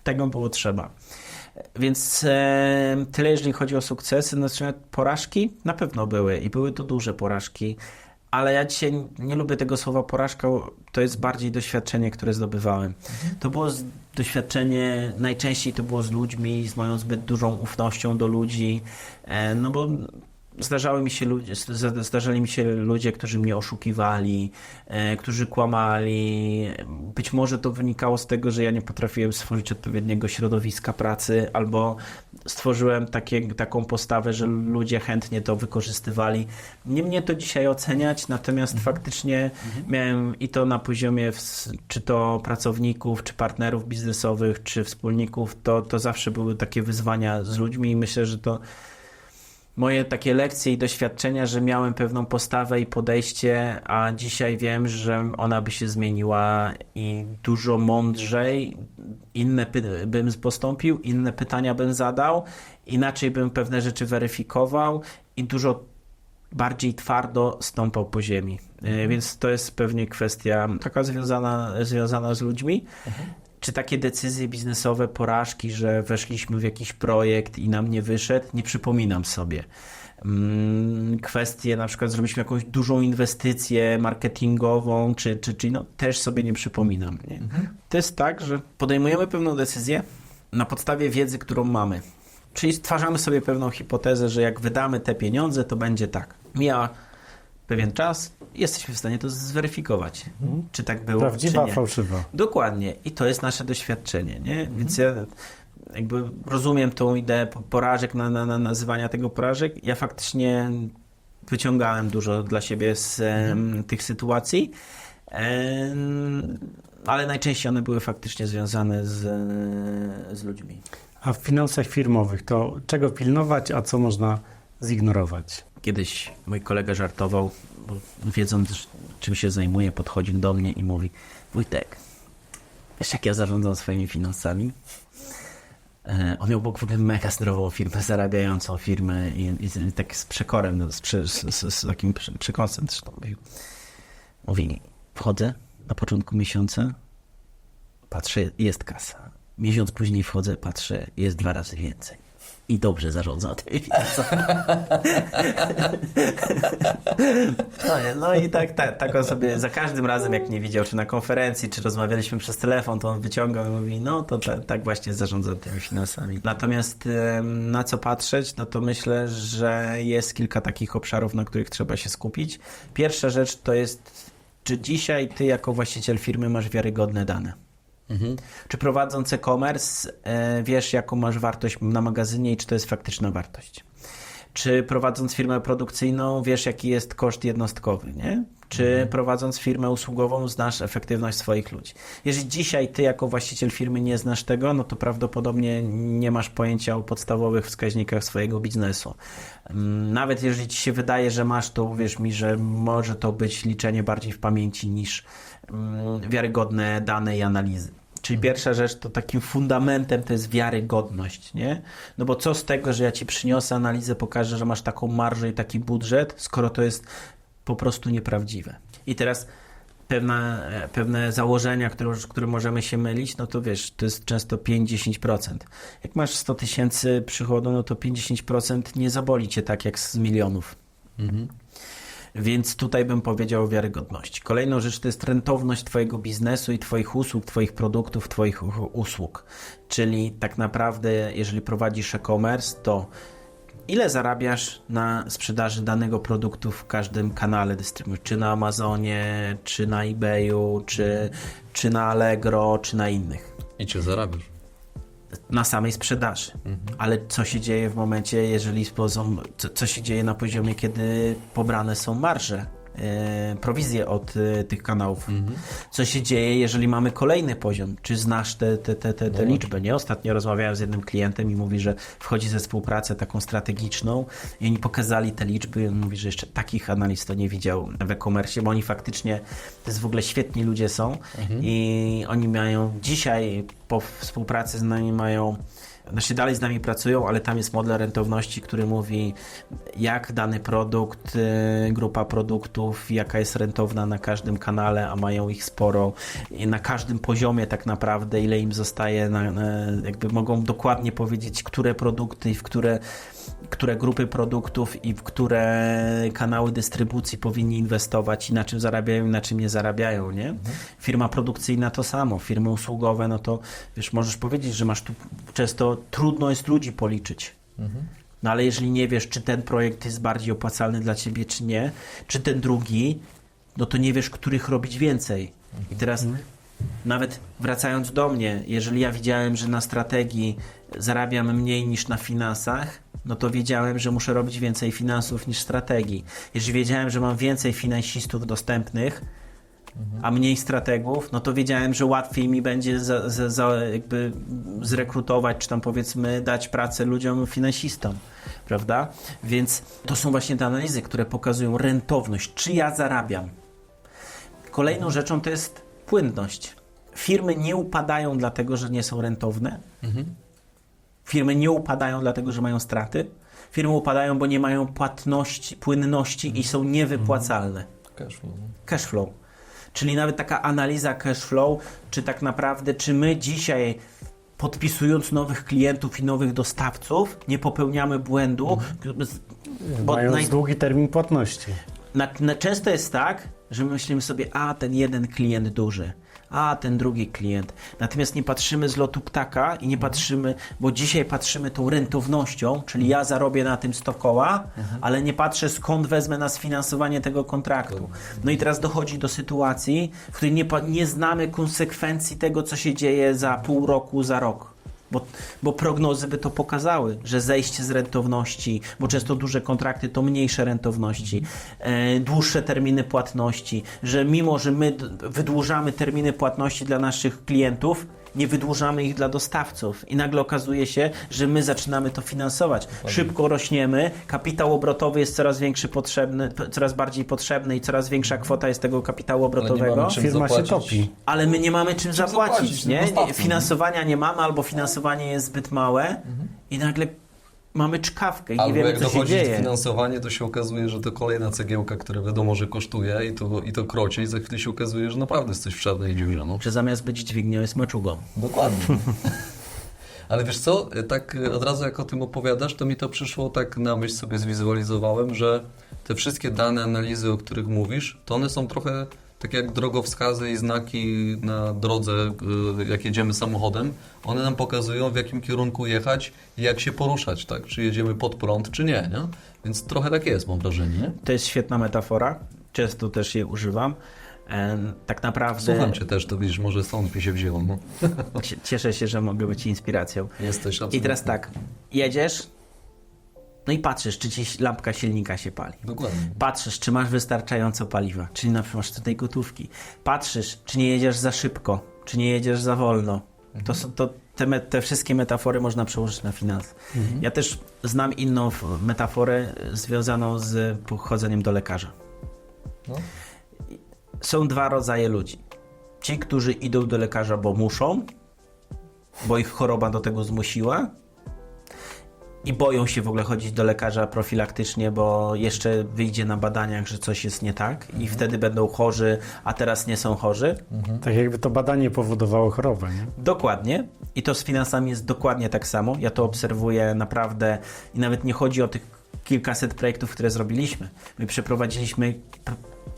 tego było trzeba. Więc tyle, jeżeli chodzi o sukcesy. Natomiast porażki na pewno były i były to duże porażki, ale ja dzisiaj nie lubię tego słowa porażka, to jest bardziej doświadczenie, które zdobywałem. To było doświadczenie, najczęściej to było z ludźmi, z moją zbyt dużą ufnością do ludzi, no bo zdarzali mi się ludzie, którzy mnie oszukiwali, którzy kłamali. Być może to wynikało z tego, że ja nie potrafiłem stworzyć odpowiedniego środowiska pracy, albo stworzyłem taką postawę, że ludzie chętnie to wykorzystywali. Nie mnie to dzisiaj oceniać, natomiast faktycznie miałem i to na poziomie czy to pracowników, czy partnerów biznesowych, czy wspólników, to zawsze były takie wyzwania z ludźmi i myślę, że to moje takie lekcje i doświadczenia, że miałem pewną postawę i podejście, a dzisiaj wiem, że ona by się zmieniła i dużo mądrzej, bym postąpił, inne pytania bym zadał, inaczej bym pewne rzeczy weryfikował i dużo bardziej twardo stąpał po ziemi. Więc to jest pewnie kwestia taka związana z ludźmi. Czy takie decyzje biznesowe, porażki, że weszliśmy w jakiś projekt i nam nie wyszedł, nie przypominam sobie. Kwestie, na przykład zrobiliśmy jakąś dużą inwestycję marketingową, czy no, też sobie nie przypominam. Nie? To jest tak, że podejmujemy pewną decyzję na podstawie wiedzy, którą mamy. Czyli stwarzamy sobie pewną hipotezę, że jak wydamy te pieniądze, to będzie tak. Mija pewien czas, jesteśmy w stanie to zweryfikować. Czy tak było, Prawdziwa, czy nie. fałszywa. Dokładnie. I to jest nasze doświadczenie, nie? Więc ja jakby rozumiem tą ideę porażek, nazywania tego porażek. Ja faktycznie wyciągałem dużo dla siebie z tych sytuacji, ale najczęściej one były faktycznie związane z ludźmi. A w finansach firmowych to czego pilnować, a co można zignorować? Kiedyś mój kolega żartował, bo wiedząc, czym się zajmuję, podchodził do mnie i mówi: Wojtek, wiesz, jak ja zarządzam swoimi finansami? On miał w ogóle mega zdrową firmę, zarabiającą firmę i tak z przekorem, no, z takim przekąsem zresztą mówił. Mówi, wchodzę na początku miesiąca, patrzę, jest kasa. Miesiąc później wchodzę, patrzę, jest 2 razy więcej. I dobrze zarządzam tymi finansami. No i tak on sobie za każdym razem, jak mnie widział, czy na konferencji, czy rozmawialiśmy przez telefon, to on wyciągał i mówi, no to tak właśnie zarządzam tymi finansami. Natomiast na co patrzeć, no to myślę, że jest kilka takich obszarów, na których trzeba się skupić. Pierwsza rzecz to jest, czy dzisiaj ty jako właściciel firmy masz wiarygodne dane? Czy prowadząc e-commerce wiesz, jaką masz wartość na magazynie i czy to jest faktyczna wartość? Czy prowadząc firmę produkcyjną wiesz, jaki jest koszt jednostkowy, nie? Czy prowadząc firmę usługową znasz efektywność swoich ludzi? Jeżeli dzisiaj ty jako właściciel firmy nie znasz tego, no to prawdopodobnie nie masz pojęcia o podstawowych wskaźnikach swojego biznesu. Nawet jeżeli ci się wydaje, że masz, to uwierz mi, że może to być liczenie bardziej w pamięci niż wiarygodne dane i analizy. Czyli pierwsza rzecz, to takim fundamentem to jest wiarygodność, nie? No bo co z tego, że ja ci przyniosę analizę, pokażę, że masz taką marżę i taki budżet, skoro to jest po prostu nieprawdziwe. I teraz pewne założenia, które możemy się mylić, no to wiesz, to jest często 5-10%. Jak masz 100 000 przychodu, no to 50% nie zaboli cię tak jak z milionów. Więc tutaj bym powiedział o wiarygodności. Kolejną rzecz to jest rentowność twojego biznesu i twoich usług, twoich produktów, twoich usług. Czyli tak naprawdę, jeżeli prowadzisz e-commerce, to ile zarabiasz na sprzedaży danego produktu w każdym kanale dystrybucji? Czy na Amazonie, czy na eBayu, czy na Allegro, czy na innych? I cię zarabiasz. na samej sprzedaży. Ale co się dzieje w momencie, jeżeli co się dzieje na poziomie, kiedy pobrane są marże, prowizje od tych kanałów. Co się dzieje, jeżeli mamy kolejny poziom? Czy znasz te liczby? Nie? Ostatnio rozmawiałem z jednym klientem i mówi, że wchodzi ze współpracę taką strategiczną i oni pokazali te liczby i on mówi, że jeszcze takich analiz to nie widział w e-commerce, bo oni faktycznie, to jest w ogóle świetni ludzie są i oni mają dzisiaj po współpracy z nami znaczy dalej z nami pracują, ale tam jest model rentowności, który mówi, jak dany produkt, grupa produktów, jaka jest rentowna na każdym kanale, a mają ich sporo i na każdym poziomie tak naprawdę, ile im zostaje, jakby mogą dokładnie powiedzieć, które produkty i w które grupy produktów i w które kanały dystrybucji powinni inwestować i na czym zarabiają i na czym nie zarabiają, nie? Firma produkcyjna to samo, firmy usługowe, no to wiesz, możesz powiedzieć, że masz tu często trudno jest ludzi policzyć. No ale jeżeli nie wiesz, czy ten projekt jest bardziej opłacalny dla ciebie, czy nie, czy ten drugi, no to nie wiesz, których robić więcej. I teraz nawet wracając do mnie, jeżeli ja widziałem, że na strategii zarabiam mniej niż na finansach, no to wiedziałem, że muszę robić więcej finansów niż strategii. Jeżeli wiedziałem, że mam więcej finansistów dostępnych, a mniej strategów, no to wiedziałem, że łatwiej mi będzie jakby zrekrutować, czy tam powiedzmy dać pracę ludziom finansistom, prawda? Więc to są właśnie te analizy, które pokazują rentowność, czy ja zarabiam. Kolejną rzeczą to jest płynność. Firmy nie upadają dlatego, że nie są rentowne. Firmy nie upadają dlatego, że mają straty. Firmy upadają, bo nie mają płynności i są niewypłacalne. Cash flow. Czyli nawet taka analiza cash flow, czy tak naprawdę, czy my dzisiaj podpisując nowych klientów i nowych dostawców, nie popełniamy błędu. Mając długi termin płatności. Często jest tak, że my myślimy sobie, a ten jeden klient duży, a ten drugi klient. Natomiast nie patrzymy z lotu ptaka i nie patrzymy, bo dzisiaj patrzymy tą rentownością, czyli ja zarobię na tym 100 koła, ale nie patrzę skąd wezmę na sfinansowanie tego kontraktu. No i teraz dochodzi do sytuacji, w której nie znamy konsekwencji tego, co się dzieje za pół roku, za rok. Bo prognozy by to pokazały, że zejście z rentowności, bo często duże kontrakty to mniejsze rentowności, dłuższe terminy płatności, że mimo, że my wydłużamy terminy płatności dla naszych klientów, nie wydłużamy ich dla dostawców i nagle okazuje się, że my zaczynamy to finansować. Szybko rośniemy, kapitał obrotowy jest coraz bardziej potrzebny i coraz większa kwota jest tego kapitału obrotowego. Firma się topi. Ale my nie mamy czym zapłacić, nie? dostawcom. Finansowania nie mamy, albo finansowanie jest zbyt małe i nagle mamy czkawkę i nie Albo wiemy, jak co się dochodzi dzieje. finansowanie, to się okazuje, że to kolejna cegiełka, która wiadomo, że kosztuje i to krocie i za chwilę się okazuje, że naprawdę jest coś w czarnej dziurze. No. Że zamiast być dźwignią jest maczugą. Dokładnie. Ale wiesz co, tak od razu jak o tym opowiadasz, to mi to przyszło tak na myśl, sobie zwizualizowałem, że te wszystkie dane, analizy, o których mówisz, to one są trochę tak jak drogowskazy i znaki na drodze, jak jedziemy samochodem, one nam pokazują, w jakim kierunku jechać i jak się poruszać, tak? Czy jedziemy pod prąd, czy nie, nie? Więc trochę tak jest, mam wrażenie, nie? To jest świetna metafora, często też je używam. Tak naprawdę... Słucham Cię też, to widzisz, może stąd mi się wzięło. No. Cieszę się, że mogę być inspiracją. Jesteś absolutnie. I teraz tak, jedziesz, no i patrzysz, czy ci lampka silnika się pali. Dokładnie. Patrzysz, czy masz wystarczająco paliwa, czyli na przykład masz tutaj gotówki. Patrzysz, czy nie jedziesz za szybko, czy nie jedziesz za wolno. Te wszystkie metafory można przełożyć na finanse. Ja też znam inną metaforę związaną z chodzeniem do lekarza. No. Są dwa rodzaje ludzi. Ci, którzy idą do lekarza, bo muszą, bo ich choroba do tego zmusiła i boją się w ogóle chodzić do lekarza profilaktycznie, bo jeszcze wyjdzie na badaniach, że coś jest nie tak i wtedy będą chorzy, a teraz nie są chorzy. Tak jakby to badanie powodowało chorobę, nie? Dokładnie. I to z finansami jest dokładnie tak samo. Ja to obserwuję naprawdę i nawet nie chodzi o tych kilkaset projektów, które zrobiliśmy. My przeprowadziliśmy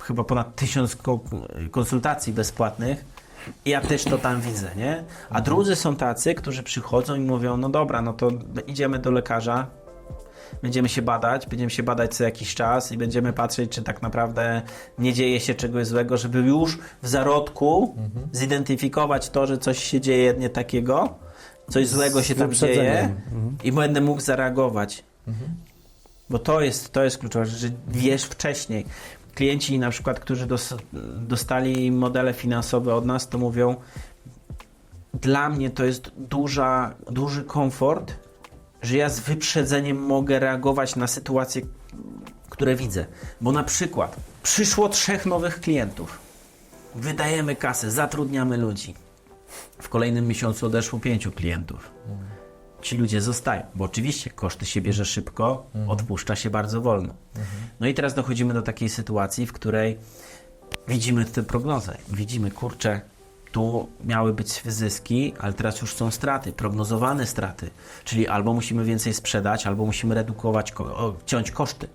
chyba ponad 1000 konsultacji bezpłatnych i ja też to tam widzę, nie? A drudzy są tacy, którzy przychodzą i mówią, no dobra, no to idziemy do lekarza, będziemy się badać co jakiś czas i będziemy patrzeć, czy tak naprawdę nie dzieje się czegoś złego, żeby już w zarodku zidentyfikować to, że coś się dzieje nie takiego coś złego się tam wyprzedzeniem. dzieje i będę mógł zareagować. Bo to jest kluczowe, że wiesz wcześniej. Klienci na przykład, którzy dostali modele finansowe od nas, to mówią, dla mnie to jest duży komfort, że ja z wyprzedzeniem mogę reagować na sytuacje, które widzę. Bo na przykład przyszło 3 nowych klientów, wydajemy kasę, zatrudniamy ludzi. W kolejnym miesiącu odeszło 5 klientów. Ci ludzie zostają, bo oczywiście koszty się bierze szybko, odpuszcza się bardzo wolno. No i teraz dochodzimy do takiej sytuacji, w której widzimy tę prognozę. Widzimy, kurczę, tu miały być zyski, ale teraz już są straty, prognozowane straty. Czyli albo musimy więcej sprzedać, albo musimy redukować, ciąć koszty.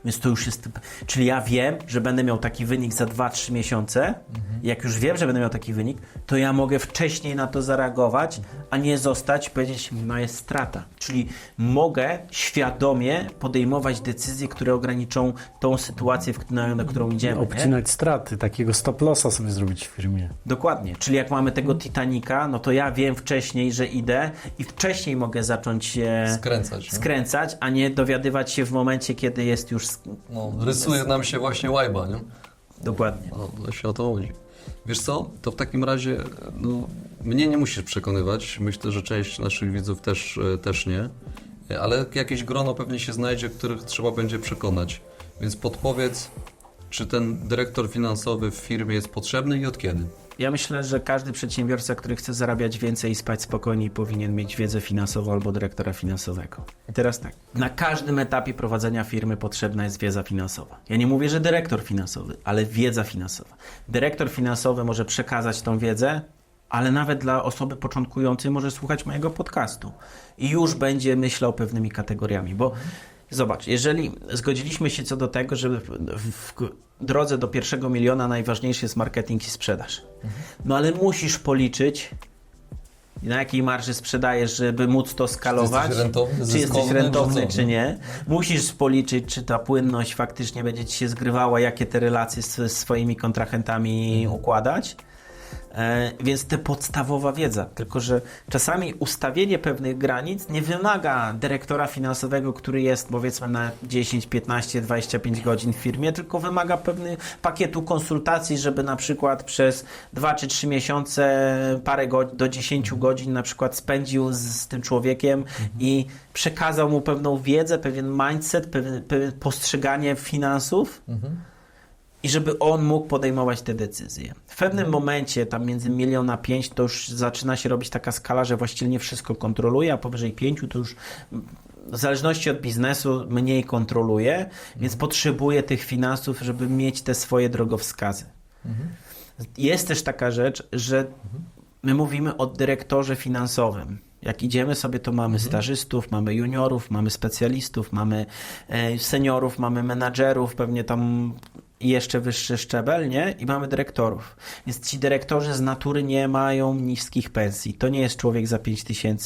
Więc to już jest... Czyli ja wiem, że będę miał taki wynik za 2-3 miesiące. Jak już wiem, że będę miał taki wynik, to ja mogę wcześniej na to zareagować, a nie zostać i powiedzieć, no jest strata. Czyli mogę świadomie podejmować decyzje, które ograniczą tą sytuację, na którą idziemy. Nie? Obcinać straty, takiego stop lossa sobie zrobić w firmie. Dokładnie. Czyli jak mamy tego Titanica, no to ja wiem wcześniej, że idę i wcześniej mogę zacząć skręcać, a nie dowiadywać się w momencie, kiedy jest już... No, rysuje nam się właśnie łajba, nie? Dokładnie. No, właśnie o to chodzi. Wiesz co, to w takim razie no, mnie nie musisz przekonywać, myślę, że część naszych widzów też nie, ale jakieś grono pewnie się znajdzie, których trzeba będzie przekonać. Więc podpowiedz, czy ten dyrektor finansowy w firmie jest potrzebny i od kiedy? Ja myślę, że każdy przedsiębiorca, który chce zarabiać więcej i spać spokojniej, powinien mieć wiedzę finansową albo dyrektora finansowego. I teraz tak, na każdym etapie prowadzenia firmy potrzebna jest wiedza finansowa. Ja nie mówię, że dyrektor finansowy, ale wiedza finansowa. Dyrektor finansowy może przekazać tą wiedzę, ale nawet dla osoby początkującej może słuchać mojego podcastu i już będzie myślał pewnymi kategoriami, bo zobacz, jeżeli zgodziliśmy się co do tego, że w drodze do 1 miliona najważniejszy jest marketing i sprzedaż. No ale musisz policzyć, na jakiej marży sprzedajesz, żeby móc to skalować. Czy jesteś rentowny, czy nie. Musisz policzyć, czy ta płynność faktycznie będzie ci się zgrywała, jakie te relacje z swoimi kontrahentami układać. Więc to podstawowa wiedza, tylko że czasami ustawienie pewnych granic nie wymaga dyrektora finansowego, który jest powiedzmy na 10, 15, 25 godzin w firmie, tylko wymaga pewnego pakietu konsultacji, żeby na przykład przez 2 czy 3 miesiące parę do 10 godzin na przykład spędził z tym człowiekiem i przekazał mu pewną wiedzę, pewien mindset, pewne postrzeganie finansów. I żeby on mógł podejmować te decyzje. W pewnym momencie, tam między 1 milion a 5, to już zaczyna się robić taka skala, że właściwie nie wszystko kontroluje, a powyżej 5 to już w zależności od biznesu mniej kontroluje, więc potrzebuje tych finansów, żeby mieć te swoje drogowskazy. Jest też taka rzecz, że my mówimy o dyrektorze finansowym. Jak idziemy sobie, to mamy stażystów, mamy juniorów, mamy specjalistów, mamy seniorów, mamy menadżerów, pewnie tam jeszcze wyższy szczebel, nie? I mamy dyrektorów. Więc ci dyrektorzy z natury nie mają niskich pensji. To nie jest człowiek za 5 000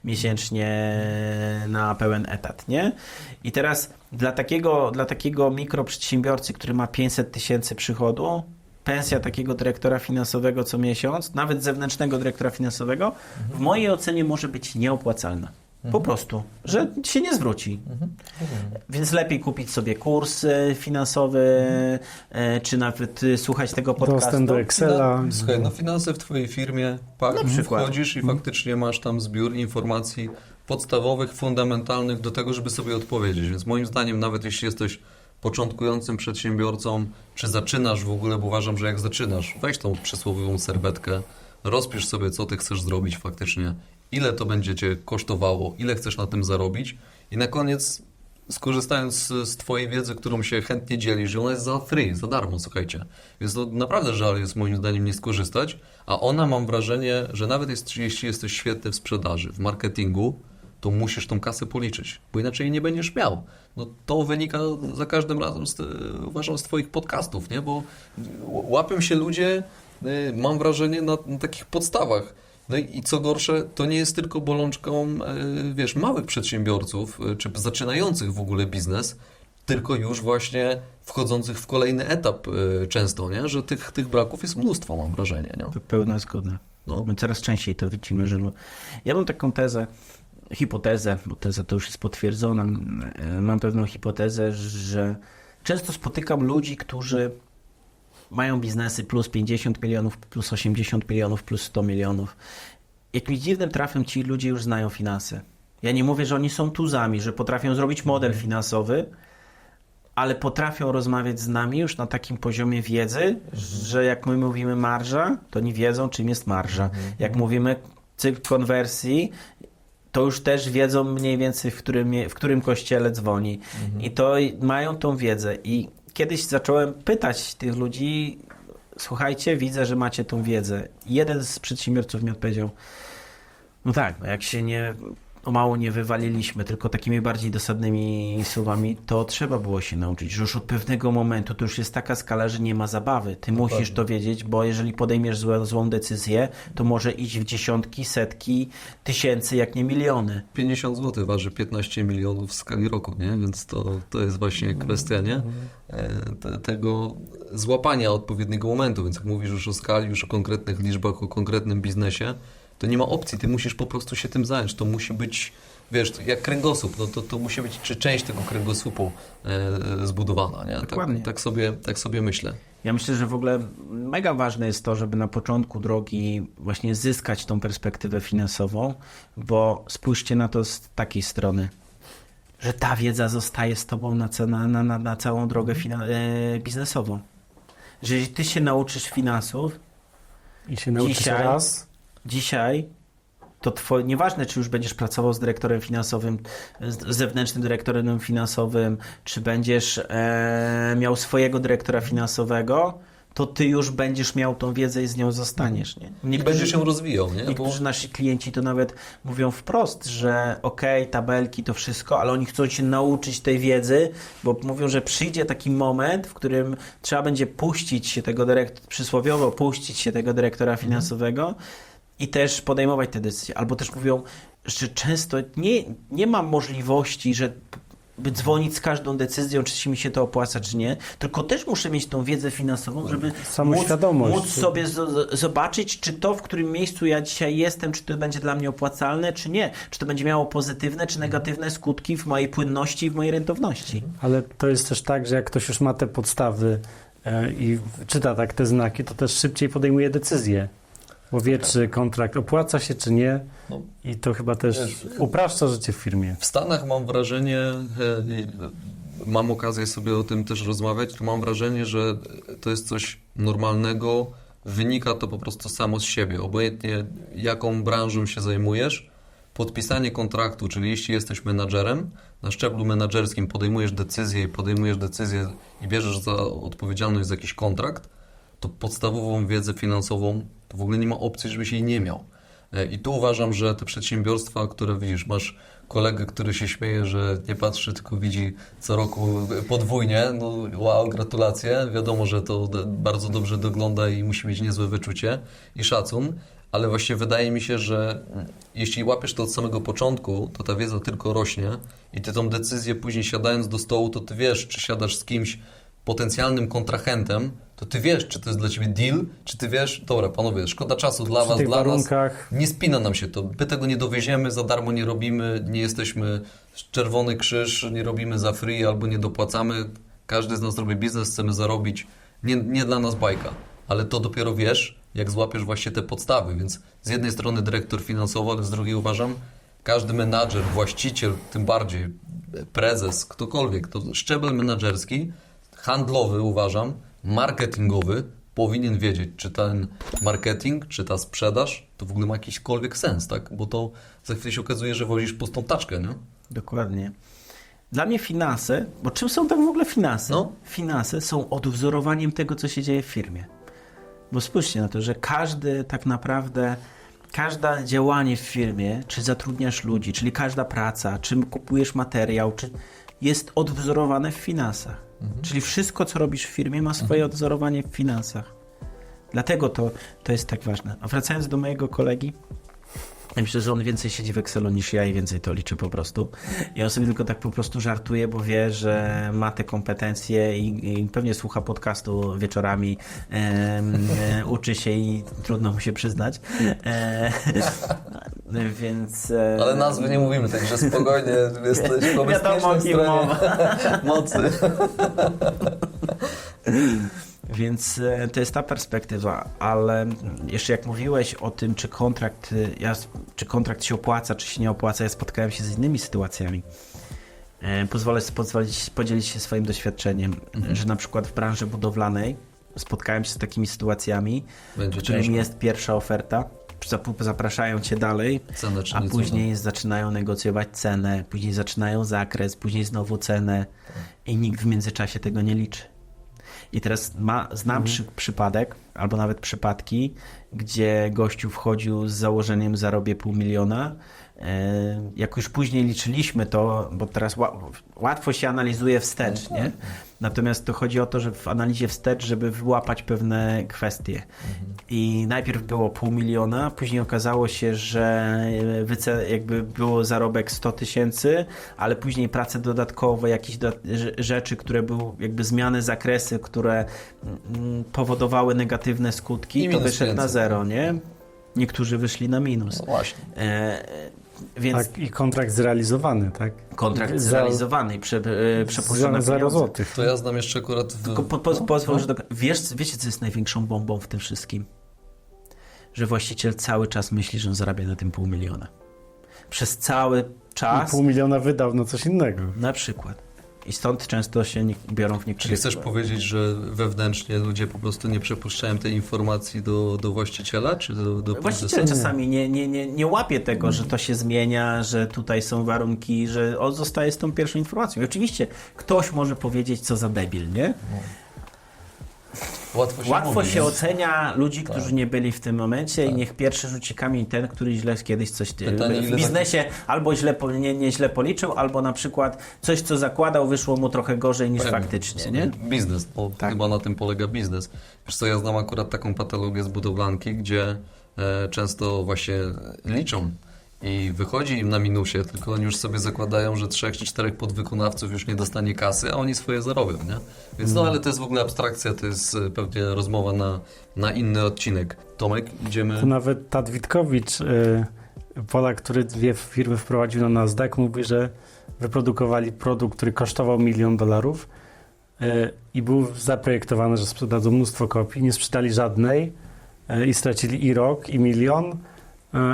miesięcznie na pełen etat, nie? I teraz dla takiego mikroprzedsiębiorcy, który ma 500 000 przychodu, pensja takiego dyrektora finansowego co miesiąc, nawet zewnętrznego dyrektora finansowego, w mojej ocenie może być nieopłacalna. Po prostu, że się nie zwróci. Więc lepiej kupić sobie kurs finansowy, czy nawet słuchać tego podcastu. Dostęp do Excela. Słuchaj, no finanse w twojej firmie, wchodzisz i faktycznie masz tam zbiór informacji podstawowych, fundamentalnych do tego, żeby sobie odpowiedzieć. Więc moim zdaniem, nawet jeśli jesteś początkującym przedsiębiorcą, czy zaczynasz w ogóle, bo uważam, że jak zaczynasz, weź tą przysłowiową serwetkę, rozpisz sobie, co ty chcesz zrobić faktycznie, ile to będzie cię kosztowało, ile chcesz na tym zarobić i na koniec, skorzystając z twojej wiedzy, którą się chętnie dzielisz, ona jest za free, za darmo, słuchajcie. Więc to naprawdę żal jest moim zdaniem nie skorzystać, a ona, mam wrażenie, że nawet jeśli jesteś świetny w sprzedaży, w marketingu, to musisz tą kasę policzyć, bo inaczej jej nie będziesz miał. No to wynika za każdym razem, uważam, z twoich podcastów, nie? Bo łapią się ludzie, mam wrażenie, na takich podstawach. No i co gorsze, to nie jest tylko bolączką, wiesz, małych przedsiębiorców, czy zaczynających w ogóle biznes, tylko już właśnie wchodzących w kolejny etap często, nie? Że tych braków jest mnóstwo, mam wrażenie. Nie? Pełna zgoda. No, my coraz częściej to widzimy, że ja mam taką hipotezę, bo teza to już jest potwierdzona, mam pewną hipotezę, że często spotykam ludzi, którzy mają biznesy plus 50 milionów, plus 80 milionów, plus 100 milionów. Jakimś dziwnym trafem ci ludzie już znają finanse. Ja nie mówię, że oni są tuzami, że potrafią zrobić model finansowy, ale potrafią rozmawiać z nami już na takim poziomie wiedzy, że jak my mówimy marża, to oni wiedzą, czym jest marża. Jak mówimy cykl konwersji, to już też wiedzą mniej więcej, w którym kościele dzwoni. I to mają tą wiedzę. I kiedyś zacząłem pytać tych ludzi, słuchajcie, widzę, że macie tą wiedzę. I jeden z przedsiębiorców mi odpowiedział, no tak, jak się o mało nie wywaliliśmy, tylko takimi bardziej dosadnymi słowami, to trzeba było się nauczyć, że już od pewnego momentu to już jest taka skala, że nie ma zabawy. Ty musisz to wiedzieć, bo jeżeli podejmiesz złą decyzję, to może iść w dziesiątki, setki, tysięcy, jak nie miliony. 50 zł waży 15 milionów w skali roku, nie? Więc to jest właśnie kwestia, nie? Tego złapania odpowiedniego momentu. Więc jak mówisz już o skali, już o konkretnych liczbach, o konkretnym biznesie, to nie ma opcji, ty musisz po prostu się tym zająć. To musi być, wiesz, jak kręgosłup, no to musi być część tego kręgosłupu zbudowana, nie? Dokładnie. Tak sobie myślę. Ja myślę, że w ogóle mega ważne jest to, żeby na początku drogi właśnie zyskać tą perspektywę finansową, bo spójrzcie na to z takiej strony, że ta wiedza zostaje z tobą na całą drogę biznesową. Że jeśli ty się nauczysz finansów I się nauczysz raz. dzisiaj, to nieważne, czy już będziesz pracował z dyrektorem finansowym, z zewnętrznym dyrektorem finansowym, czy będziesz miał swojego dyrektora finansowego, to ty już będziesz miał tą wiedzę i z nią zostaniesz. Nie? I będziesz się rozwijał, nie? Niektórzy nasi klienci to nawet mówią wprost, że okej, tabelki to wszystko, ale oni chcą się nauczyć tej wiedzy, bo mówią, że przyjdzie taki moment, w którym trzeba będzie puścić się tego przysłowiowo puścić się tego dyrektora finansowego i też podejmować te decyzje. Albo też mówią, że często nie ma możliwości, by dzwonić z każdą decyzją, czy mi się to opłaca, czy nie, tylko też muszę mieć tą wiedzę finansową, żeby móc sobie zobaczyć, czy to, w którym miejscu ja dzisiaj jestem, czy to będzie dla mnie opłacalne, czy nie. Czy to będzie miało pozytywne, czy negatywne skutki w mojej płynności i w mojej rentowności. Ale to jest też tak, że jak ktoś już ma te podstawy i czyta tak te znaki, to też szybciej podejmuje decyzję. Bo wie, czy kontrakt opłaca się, czy nie. No. I to chyba też upraszcza życie w firmie. W Stanach mam wrażenie, mam okazję sobie o tym też rozmawiać, to mam wrażenie, że to jest coś normalnego, wynika to po prostu samo z siebie. Obojętnie jaką branżą się zajmujesz, podpisanie kontraktu, czyli jeśli jesteś menadżerem, na szczeblu menadżerskim podejmujesz decyzję i bierzesz za odpowiedzialność za jakiś kontrakt, to podstawową wiedzę finansową to w ogóle nie ma opcji, żebyś jej nie miał. I tu uważam, że te przedsiębiorstwa, które widzisz, masz kolegę, który się śmieje, że nie patrzy, tylko widzi co roku podwójnie, no wow, gratulacje, wiadomo, że to bardzo dobrze dogląda i musi mieć niezłe wyczucie i szacun, ale właśnie wydaje mi się, że jeśli łapiesz to od samego początku, to ta wiedza tylko rośnie i ty tą decyzję później siadając do stołu, to ty wiesz, czy siadasz z kimś potencjalnym kontrahentem, to ty wiesz, czy to jest dla ciebie deal, czy ty wiesz, dobra, panowie, szkoda czasu dla was, dla warunkach... nas, nie spina nam się to, my tego nie dowieziemy, za darmo nie robimy, nie jesteśmy Czerwony Krzyż, nie robimy za free albo nie dopłacamy, każdy z nas robi biznes, chcemy zarobić, nie dla nas bajka, ale to dopiero wiesz, jak złapiesz właśnie te podstawy, więc z jednej strony dyrektor finansowy, ale z drugiej uważam, każdy menadżer, właściciel, tym bardziej prezes, ktokolwiek, to szczebel menadżerski, handlowy uważam, marketingowy powinien wiedzieć, czy ten marketing, czy ta sprzedaż to w ogóle ma jakiśkolwiek sens, tak? Bo to za chwilę się okazuje, że wozisz pustą taczkę, nie? Dokładnie. Dla mnie finanse, bo czym są tak w ogóle finanse? No. Finanse są odwzorowaniem tego, co się dzieje w firmie. Bo spójrzcie na to, że każde działanie w firmie, czy zatrudniasz ludzi, czyli każda praca, czy kupujesz materiał, czy jest odwzorowane w finansach. Czyli wszystko, co robisz w firmie, ma swoje odwzorowanie w finansach. Dlatego to jest tak ważne. A wracając do mojego kolegi, Ja myślę, że on więcej siedzi w Excelu niż ja i więcej to liczy po prostu. I on sobie tylko tak po prostu żartuje, bo wie, że ma te kompetencje i pewnie słucha podcastu wieczorami, uczy się i trudno mu się przyznać. Więc... Ale nazwy nie mówimy, także spokojnie jesteś po Wiadomo, bezpiecznej kim stronie mowa. mocy. Więc to jest ta perspektywa, ale jeszcze jak mówiłeś o tym, czy kontrakt się opłaca, czy się nie opłaca, ja spotkałem się z innymi sytuacjami. Pozwolę sobie podzielić się swoim doświadczeniem, że na przykład w branży budowlanej spotkałem się z takimi sytuacjami, w którym jest pierwsza oferta, zapraszają cię dalej, Cenę, czy a nie później zaczynają negocjować cenę, później zaczynają zakres, później znowu cenę i nikt w międzyczasie tego nie liczy. I teraz znam przypadek, albo nawet przypadki, gdzie gościu wchodził z założeniem zarobię $500 000. Jak już później liczyliśmy to, bo teraz łatwo się analizuje wstecz, nie? Natomiast to chodzi o to, że w analizie wstecz, żeby wyłapać pewne kwestie. I najpierw było $500 000, później okazało się, że jakby było zarobek 100 000, ale później prace dodatkowe, jakieś rzeczy, które były jakby zmiany zakresy, które powodowały negatywne skutki, I to wyszedł na 500. zero, nie? Niektórzy wyszli na minus. No właśnie. Więc Tak, i kontrakt zrealizowany, tak? kontrakt Za- zrealizowany i przepuszczony Za pieniądze. złotych. To ja znam jeszcze akurat... Tylko pozwól, że wiecie, co jest największą bombą w tym wszystkim? Że właściciel cały czas myśli, że on zarabia na tym $500 000. Przez cały I czas, $500 000 wydał na coś innego. na przykład. I stąd często się biorą w Czyli niektórych... chcesz powiedzieć, że wewnętrznie ludzie po prostu nie przepuszczają tej informacji do właściciela, czy do Właściciel prezesa? czasami nie łapie tego, że to się zmienia, że tutaj są warunki, że on zostaje z tą pierwszą informacją. I oczywiście ktoś może powiedzieć, co za debil, nie? Łatwo mówi, się nie? ocenia ludzi, którzy nie byli w tym momencie i niech pierwszy rzuci kamień ten, który źle kiedyś coś Pytanie, w ile biznesie albo źle policzył, albo na przykład coś, co zakładał, wyszło mu trochę gorzej niż Pewnie. faktycznie, nie? Biznes, bo Tak. chyba na tym polega biznes. Wiesz co, ja znam akurat taką patologię z budowlanki, gdzie często właśnie liczą i wychodzi im na minusie, tylko oni już sobie zakładają, że 3 czy 4 podwykonawców już nie dostanie kasy, a oni swoje zarobią, nie? Więc no, ale to jest w ogóle abstrakcja, to jest pewnie rozmowa na inny odcinek. Tomek, idziemy... To nawet Tad Witkowicz, Polak, który 2 firmy wprowadził na Nasdaq, mówi, że wyprodukowali produkt, który kosztował $1 000 000 i był zaprojektowany, że sprzedadzą mnóstwo kopii, nie sprzedali żadnej i stracili i rok, i $1 000 000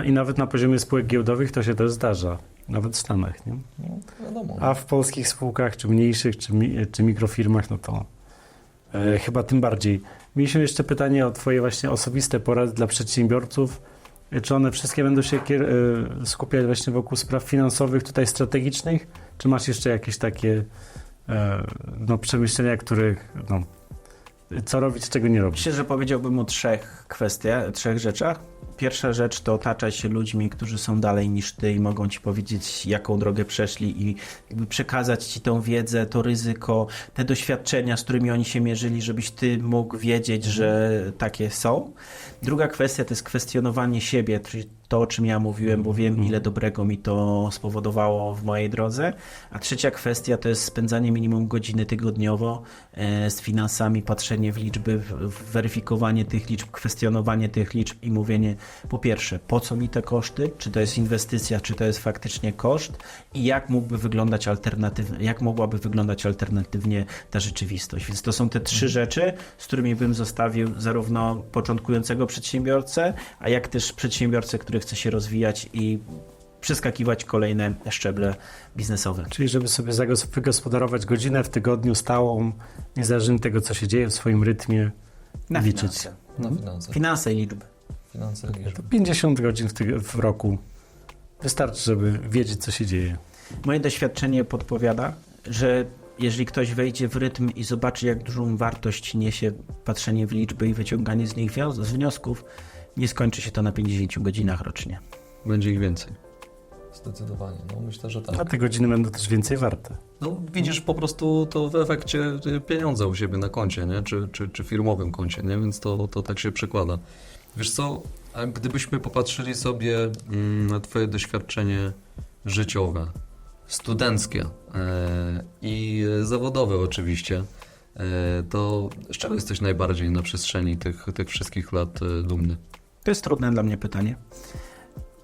i nawet na poziomie spółek giełdowych to się też zdarza, nawet w Stanach, nie? No, wiadomo. A w polskich spółkach, czy mniejszych, czy mikrofirmach, no to chyba tym bardziej. Mieliśmy jeszcze pytanie o Twoje właśnie osobiste porady dla przedsiębiorców. Czy one wszystkie będą się skupiać właśnie wokół spraw finansowych, tutaj strategicznych? Czy masz jeszcze jakieś takie przemyślenia, których, co robić, czego nie robić? Myślę, że powiedziałbym o 3 rzeczach. Pierwsza rzecz to otaczać się ludźmi, którzy są dalej niż ty i mogą ci powiedzieć, jaką drogę przeszli i jakby przekazać ci tą wiedzę, to ryzyko, te doświadczenia, z którymi oni się mierzyli, żebyś ty mógł wiedzieć, że takie są. Druga kwestia to jest kwestionowanie siebie, czyli to, o czym ja mówiłem, bo wiem, ile dobrego mi to spowodowało w mojej drodze. A trzecia kwestia to jest spędzanie minimum godziny tygodniowo z finansami, patrzenie w liczby, weryfikowanie tych liczb, kwestionowanie tych liczb i mówienie po pierwsze, po co mi te koszty, czy to jest inwestycja, czy to jest faktycznie koszt i jak mogłaby wyglądać alternatywnie ta rzeczywistość. Więc to są te 3 rzeczy, z którymi bym zostawił zarówno początkującego przedsiębiorcę, a jak też przedsiębiorcę, który chce się rozwijać i przeskakiwać kolejne szczeble biznesowe. Czyli żeby sobie wygospodarować godzinę w tygodniu stałą, niezależnie od tego, co się dzieje w swoim rytmie, Na liczyć. finanse. Na finanse. Finanse i liczby. Finanse i To 50 godzin w roku wystarczy, żeby wiedzieć, co się dzieje. Moje doświadczenie podpowiada, że jeżeli ktoś wejdzie w rytm i zobaczy, jak dużą wartość niesie patrzenie w liczby i wyciąganie z nich wniosków, nie skończy się to na 50 godzinach rocznie. Będzie ich więcej. Zdecydowanie. No myślę, że tak. A te godziny będą też więcej warte. No, widzisz po prostu to w efekcie pieniądze u siebie na koncie, nie? Czy firmowym koncie, nie? Więc to tak się przekłada. Wiesz co, A gdybyśmy popatrzyli sobie na Twoje doświadczenie życiowe, studenckie i zawodowe oczywiście, to z czego jesteś najbardziej na przestrzeni tych wszystkich lat dumny? To jest trudne dla mnie pytanie,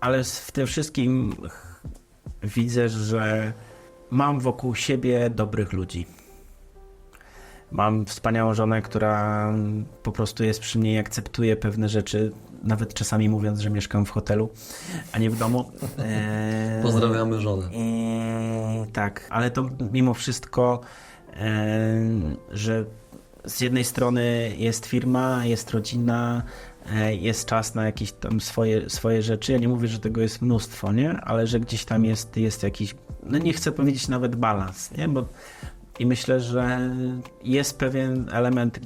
ale w tym wszystkim widzę, że mam wokół siebie dobrych ludzi. Mam wspaniałą żonę, która po prostu jest przy mnie i akceptuje pewne rzeczy, nawet czasami mówiąc, że mieszkam w hotelu, a nie w domu. Pozdrawiamy żonę. Tak, ale to mimo wszystko, że z jednej strony jest firma, jest rodzina, jest czas na jakieś tam swoje rzeczy. Ja nie mówię, że tego jest mnóstwo, nie? Ale że gdzieś tam jest jakiś, no nie chcę powiedzieć nawet balans, nie? I myślę, że jest pewien element,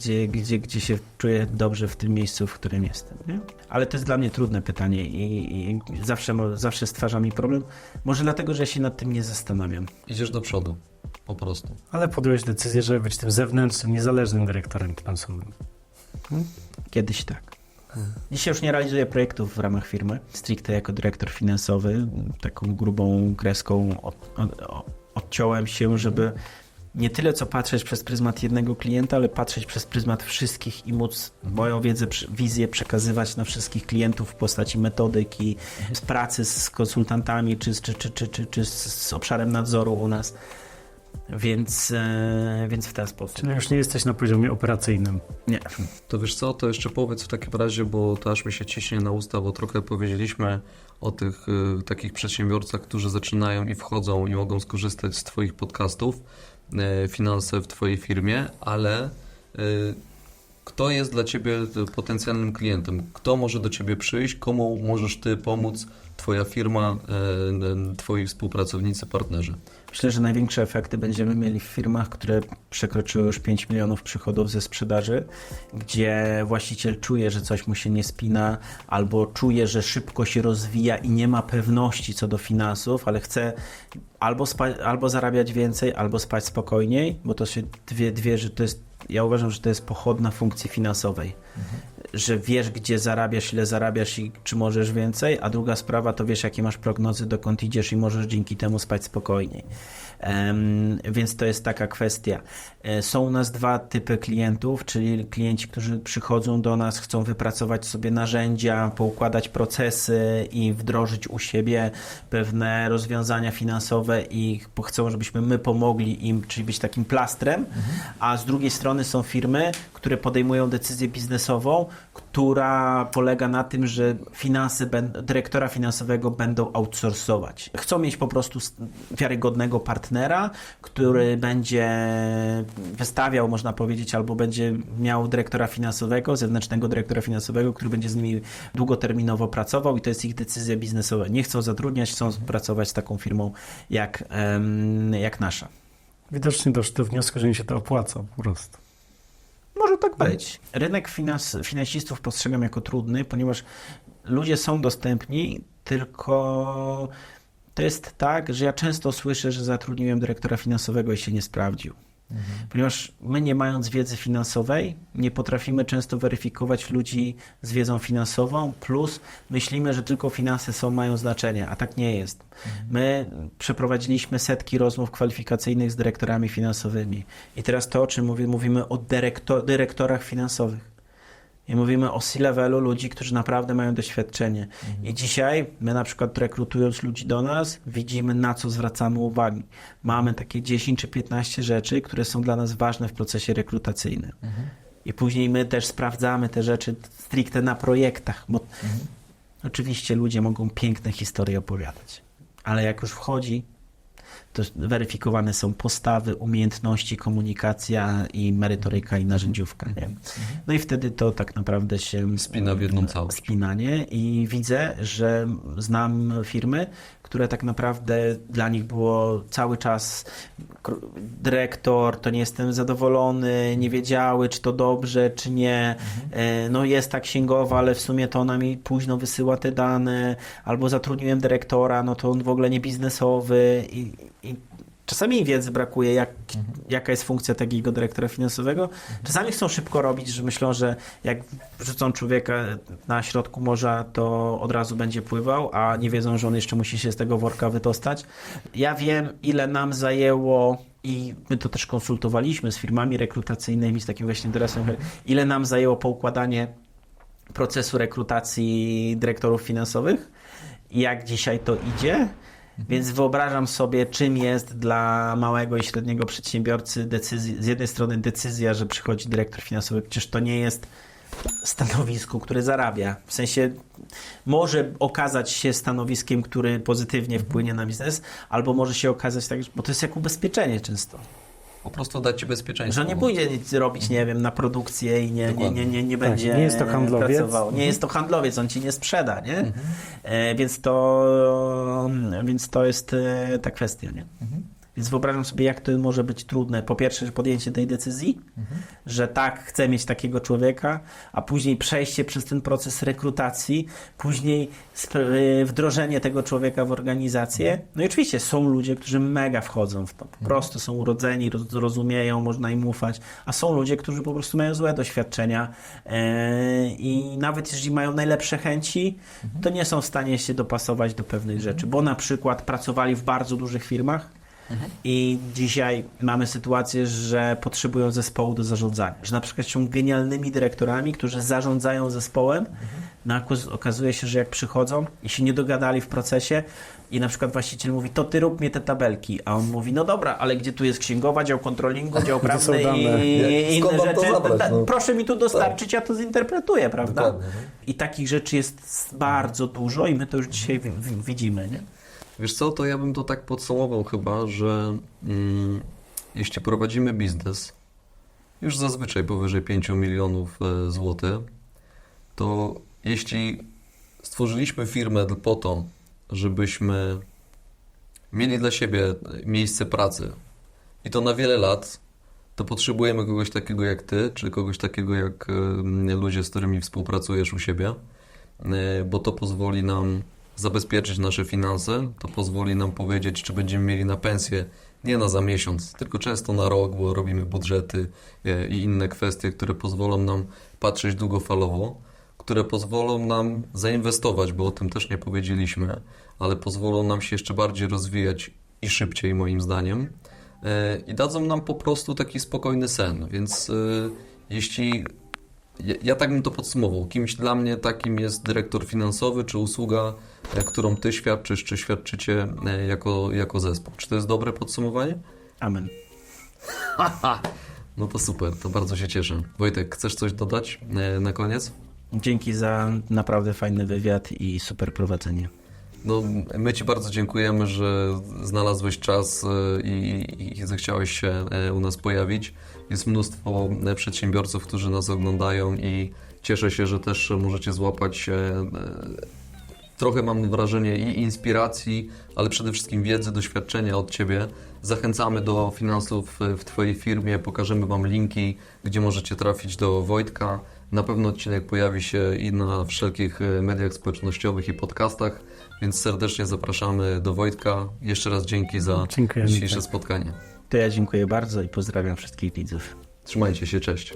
gdzie się czuję dobrze w tym miejscu, w którym jestem. Nie? Ale to jest dla mnie trudne pytanie i zawsze stwarza mi problem. Może dlatego, że ja się nad tym nie zastanawiam. Idziesz do przodu, po prostu. Ale podjąłeś decyzję, żeby być tym zewnętrznym, niezależnym dyrektorem finansowym. Kiedyś tak. Dzisiaj już nie realizuję projektów w ramach firmy. Stricte jako dyrektor finansowy, taką grubą kreską odciąłem się, żeby nie tyle co patrzeć przez pryzmat jednego klienta, ale patrzeć przez pryzmat wszystkich i móc moją wizję przekazywać na wszystkich klientów w postaci metodyki, z pracy z konsultantami, czy z obszarem nadzoru u nas. Więc w ten sposób. Czyli już nie jesteś na poziomie operacyjnym. Nie. To wiesz co, to jeszcze powiedz w takim razie, bo to aż mi się ciśnie na usta, bo trochę powiedzieliśmy o tych takich przedsiębiorcach, którzy zaczynają i wchodzą i mogą skorzystać z Twoich podcastów, finanse w Twojej firmie, ale kto jest dla Ciebie potencjalnym klientem? Kto może do Ciebie przyjść? Komu możesz Ty pomóc? Twoja firma, Twoi współpracownicy, partnerzy? Myślę, że największe efekty będziemy mieli w firmach, które przekroczyły już 5 milionów przychodów ze sprzedaży, gdzie właściciel czuje, że coś mu się nie spina, albo czuje, że szybko się rozwija i nie ma pewności co do finansów, ale chce albo zarabiać więcej, albo spać spokojniej, bo to się że to jest, ja uważam, że to jest pochodna funkcji finansowej. Że wiesz, gdzie zarabiasz, ile zarabiasz i czy możesz więcej, a druga sprawa to wiesz, jakie masz prognozy, dokąd idziesz i możesz dzięki temu spać spokojniej. Więc to jest taka kwestia. Są u nas dwa typy klientów, czyli klienci, którzy przychodzą do nas, chcą wypracować sobie narzędzia, poukładać procesy i wdrożyć u siebie pewne rozwiązania finansowe i chcą, żebyśmy my pomogli im, czyli być takim plastrem, a z drugiej strony są firmy, które podejmują decyzję biznesową, która polega na tym, że finanse dyrektora finansowego będą outsourcować. Chcą mieć po prostu wiarygodnego partnera, który będzie wystawiał, można powiedzieć, albo będzie miał dyrektora finansowego, zewnętrznego dyrektora finansowego, który będzie z nimi długoterminowo pracował i to jest ich decyzja biznesowa. Nie chcą zatrudniać, chcą pracować z taką firmą jak nasza. Widocznie doszli do wniosku, że im się to opłaca po prostu. Może tak być. Rynek finansistów postrzegam jako trudny, ponieważ ludzie są dostępni, tylko to jest tak, że ja często słyszę, że zatrudniłem dyrektora finansowego i się nie sprawdził. Ponieważ my, nie mając wiedzy finansowej, nie potrafimy często weryfikować ludzi z wiedzą finansową, plus myślimy, że tylko finanse mają znaczenie, a tak nie jest. My przeprowadziliśmy setki rozmów kwalifikacyjnych z dyrektorami finansowymi i teraz to, o czym mówimy o dyrektorach finansowych. I mówimy o C-levelu ludzi, którzy naprawdę mają doświadczenie. I dzisiaj my na przykład rekrutując ludzi do nas, widzimy, na co zwracamy uwagę. Mamy takie 10 czy 15 rzeczy, które są dla nas ważne w procesie rekrutacyjnym. I później my też sprawdzamy te rzeczy stricte na projektach, bo oczywiście ludzie mogą piękne historie opowiadać, ale jak już wchodzi, to weryfikowane są postawy, umiejętności, komunikacja i merytoryka i narzędziówka. Nie? No i wtedy to tak naprawdę się spina w jedną całość. Spinanie i widzę, że znam firmy, które tak naprawdę dla nich było cały czas dyrektor, to nie jestem zadowolony, nie wiedziały, czy to dobrze, czy nie. No jest ta księgowa, ale w sumie to ona mi późno wysyła te dane, albo zatrudniłem dyrektora, no to on w ogóle nie biznesowy i czasami wiedzy brakuje, jaka jest funkcja takiego dyrektora finansowego. Czasami chcą szybko robić, że myślą, że jak wrzucą człowieka na środku morza, to od razu będzie pływał, a nie wiedzą, że on jeszcze musi się z tego worka wydostać. Ja wiem, ile nam zajęło i my to też konsultowaliśmy z firmami rekrutacyjnymi, z takim właśnie interesem, ile nam zajęło poukładanie procesu rekrutacji dyrektorów finansowych i jak dzisiaj to idzie. Więc wyobrażam sobie, czym jest dla małego i średniego przedsiębiorcy z jednej strony decyzja, że przychodzi dyrektor finansowy, przecież to nie jest stanowisko, które zarabia. W sensie może okazać się stanowiskiem, który pozytywnie wpłynie na biznes, albo może się okazać tak, bo to jest jak ubezpieczenie często. Po prostu dać ci bezpieczeństwo. Że nie pójdzie nic robić, nie wiem, na produkcję i nie będzie nie jest to handlowiec. pracował. Nie jest to handlowiec, on ci nie sprzeda, nie? Więc to jest ta kwestia, nie? Więc wyobrażam sobie, jak to może być trudne. Po pierwsze, podjęcie tej decyzji, że tak, chcę mieć takiego człowieka, a później przejście przez ten proces rekrutacji, później wdrożenie tego człowieka w organizację. No i oczywiście są ludzie, którzy mega wchodzą w to. Po prostu są urodzeni, rozumieją, można im ufać, a są ludzie, którzy po prostu mają złe doświadczenia i nawet jeżeli mają najlepsze chęci, to nie są w stanie się dopasować do pewnych rzeczy, bo na przykład pracowali w bardzo dużych firmach, i dzisiaj mamy sytuację, że potrzebują zespołu do zarządzania. Że na przykład są genialnymi dyrektorami, którzy zarządzają zespołem. No, okazuje się, że jak przychodzą i się nie dogadali w procesie i na przykład właściciel mówi, to ty rób mnie te tabelki. A on mówi, no dobra, ale gdzie tu jest księgowa, dział kontrolingu, dział prawny i inne rzeczy. Proszę mi tu dostarczyć, ja to zinterpretuję, prawda? Dokładnie, I takich rzeczy jest bardzo dużo i my to już dzisiaj widzimy, nie? Wiesz co, to ja bym to tak podsumował chyba, że jeśli prowadzimy biznes już zazwyczaj powyżej 5 milionów złotych, to jeśli stworzyliśmy firmę po to, żebyśmy mieli dla siebie miejsce pracy i to na wiele lat, to potrzebujemy kogoś takiego jak ty, czy kogoś takiego jak ludzie, z którymi współpracujesz u siebie, bo to pozwoli nam zabezpieczyć nasze finanse, to pozwoli nam powiedzieć, czy będziemy mieli na pensję nie za miesiąc, tylko często na rok, bo robimy budżety i inne kwestie, które pozwolą nam patrzeć długofalowo, które pozwolą nam zainwestować, bo o tym też nie powiedzieliśmy, ale pozwolą nam się jeszcze bardziej rozwijać i szybciej moim zdaniem i dadzą nam po prostu taki spokojny sen, więc jeśli ja tak bym to podsumował. Kimś dla mnie takim jest dyrektor finansowy, czy usługa, którą ty świadczysz, czy świadczycie jako zespół. Czy to jest dobre podsumowanie? Amen. No to super, to bardzo się cieszę. Wojtek, chcesz coś dodać na koniec? Dzięki za naprawdę fajny wywiad i super prowadzenie. No, my ci bardzo dziękujemy, że znalazłeś czas i zechciałeś się u nas pojawić. Jest mnóstwo przedsiębiorców, którzy nas oglądają i cieszę się, że też możecie złapać trochę, mam wrażenie, i inspiracji, ale przede wszystkim wiedzy, doświadczenia od Ciebie. Zachęcamy do finansów w Twojej firmie, pokażemy Wam linki, gdzie możecie trafić do Wojtka. Na pewno odcinek pojawi się i na wszelkich mediach społecznościowych i podcastach, więc serdecznie zapraszamy do Wojtka. Jeszcze raz dzięki za dzisiejsze spotkanie. To ja dziękuję bardzo i pozdrawiam wszystkich widzów. Trzymajcie się, cześć.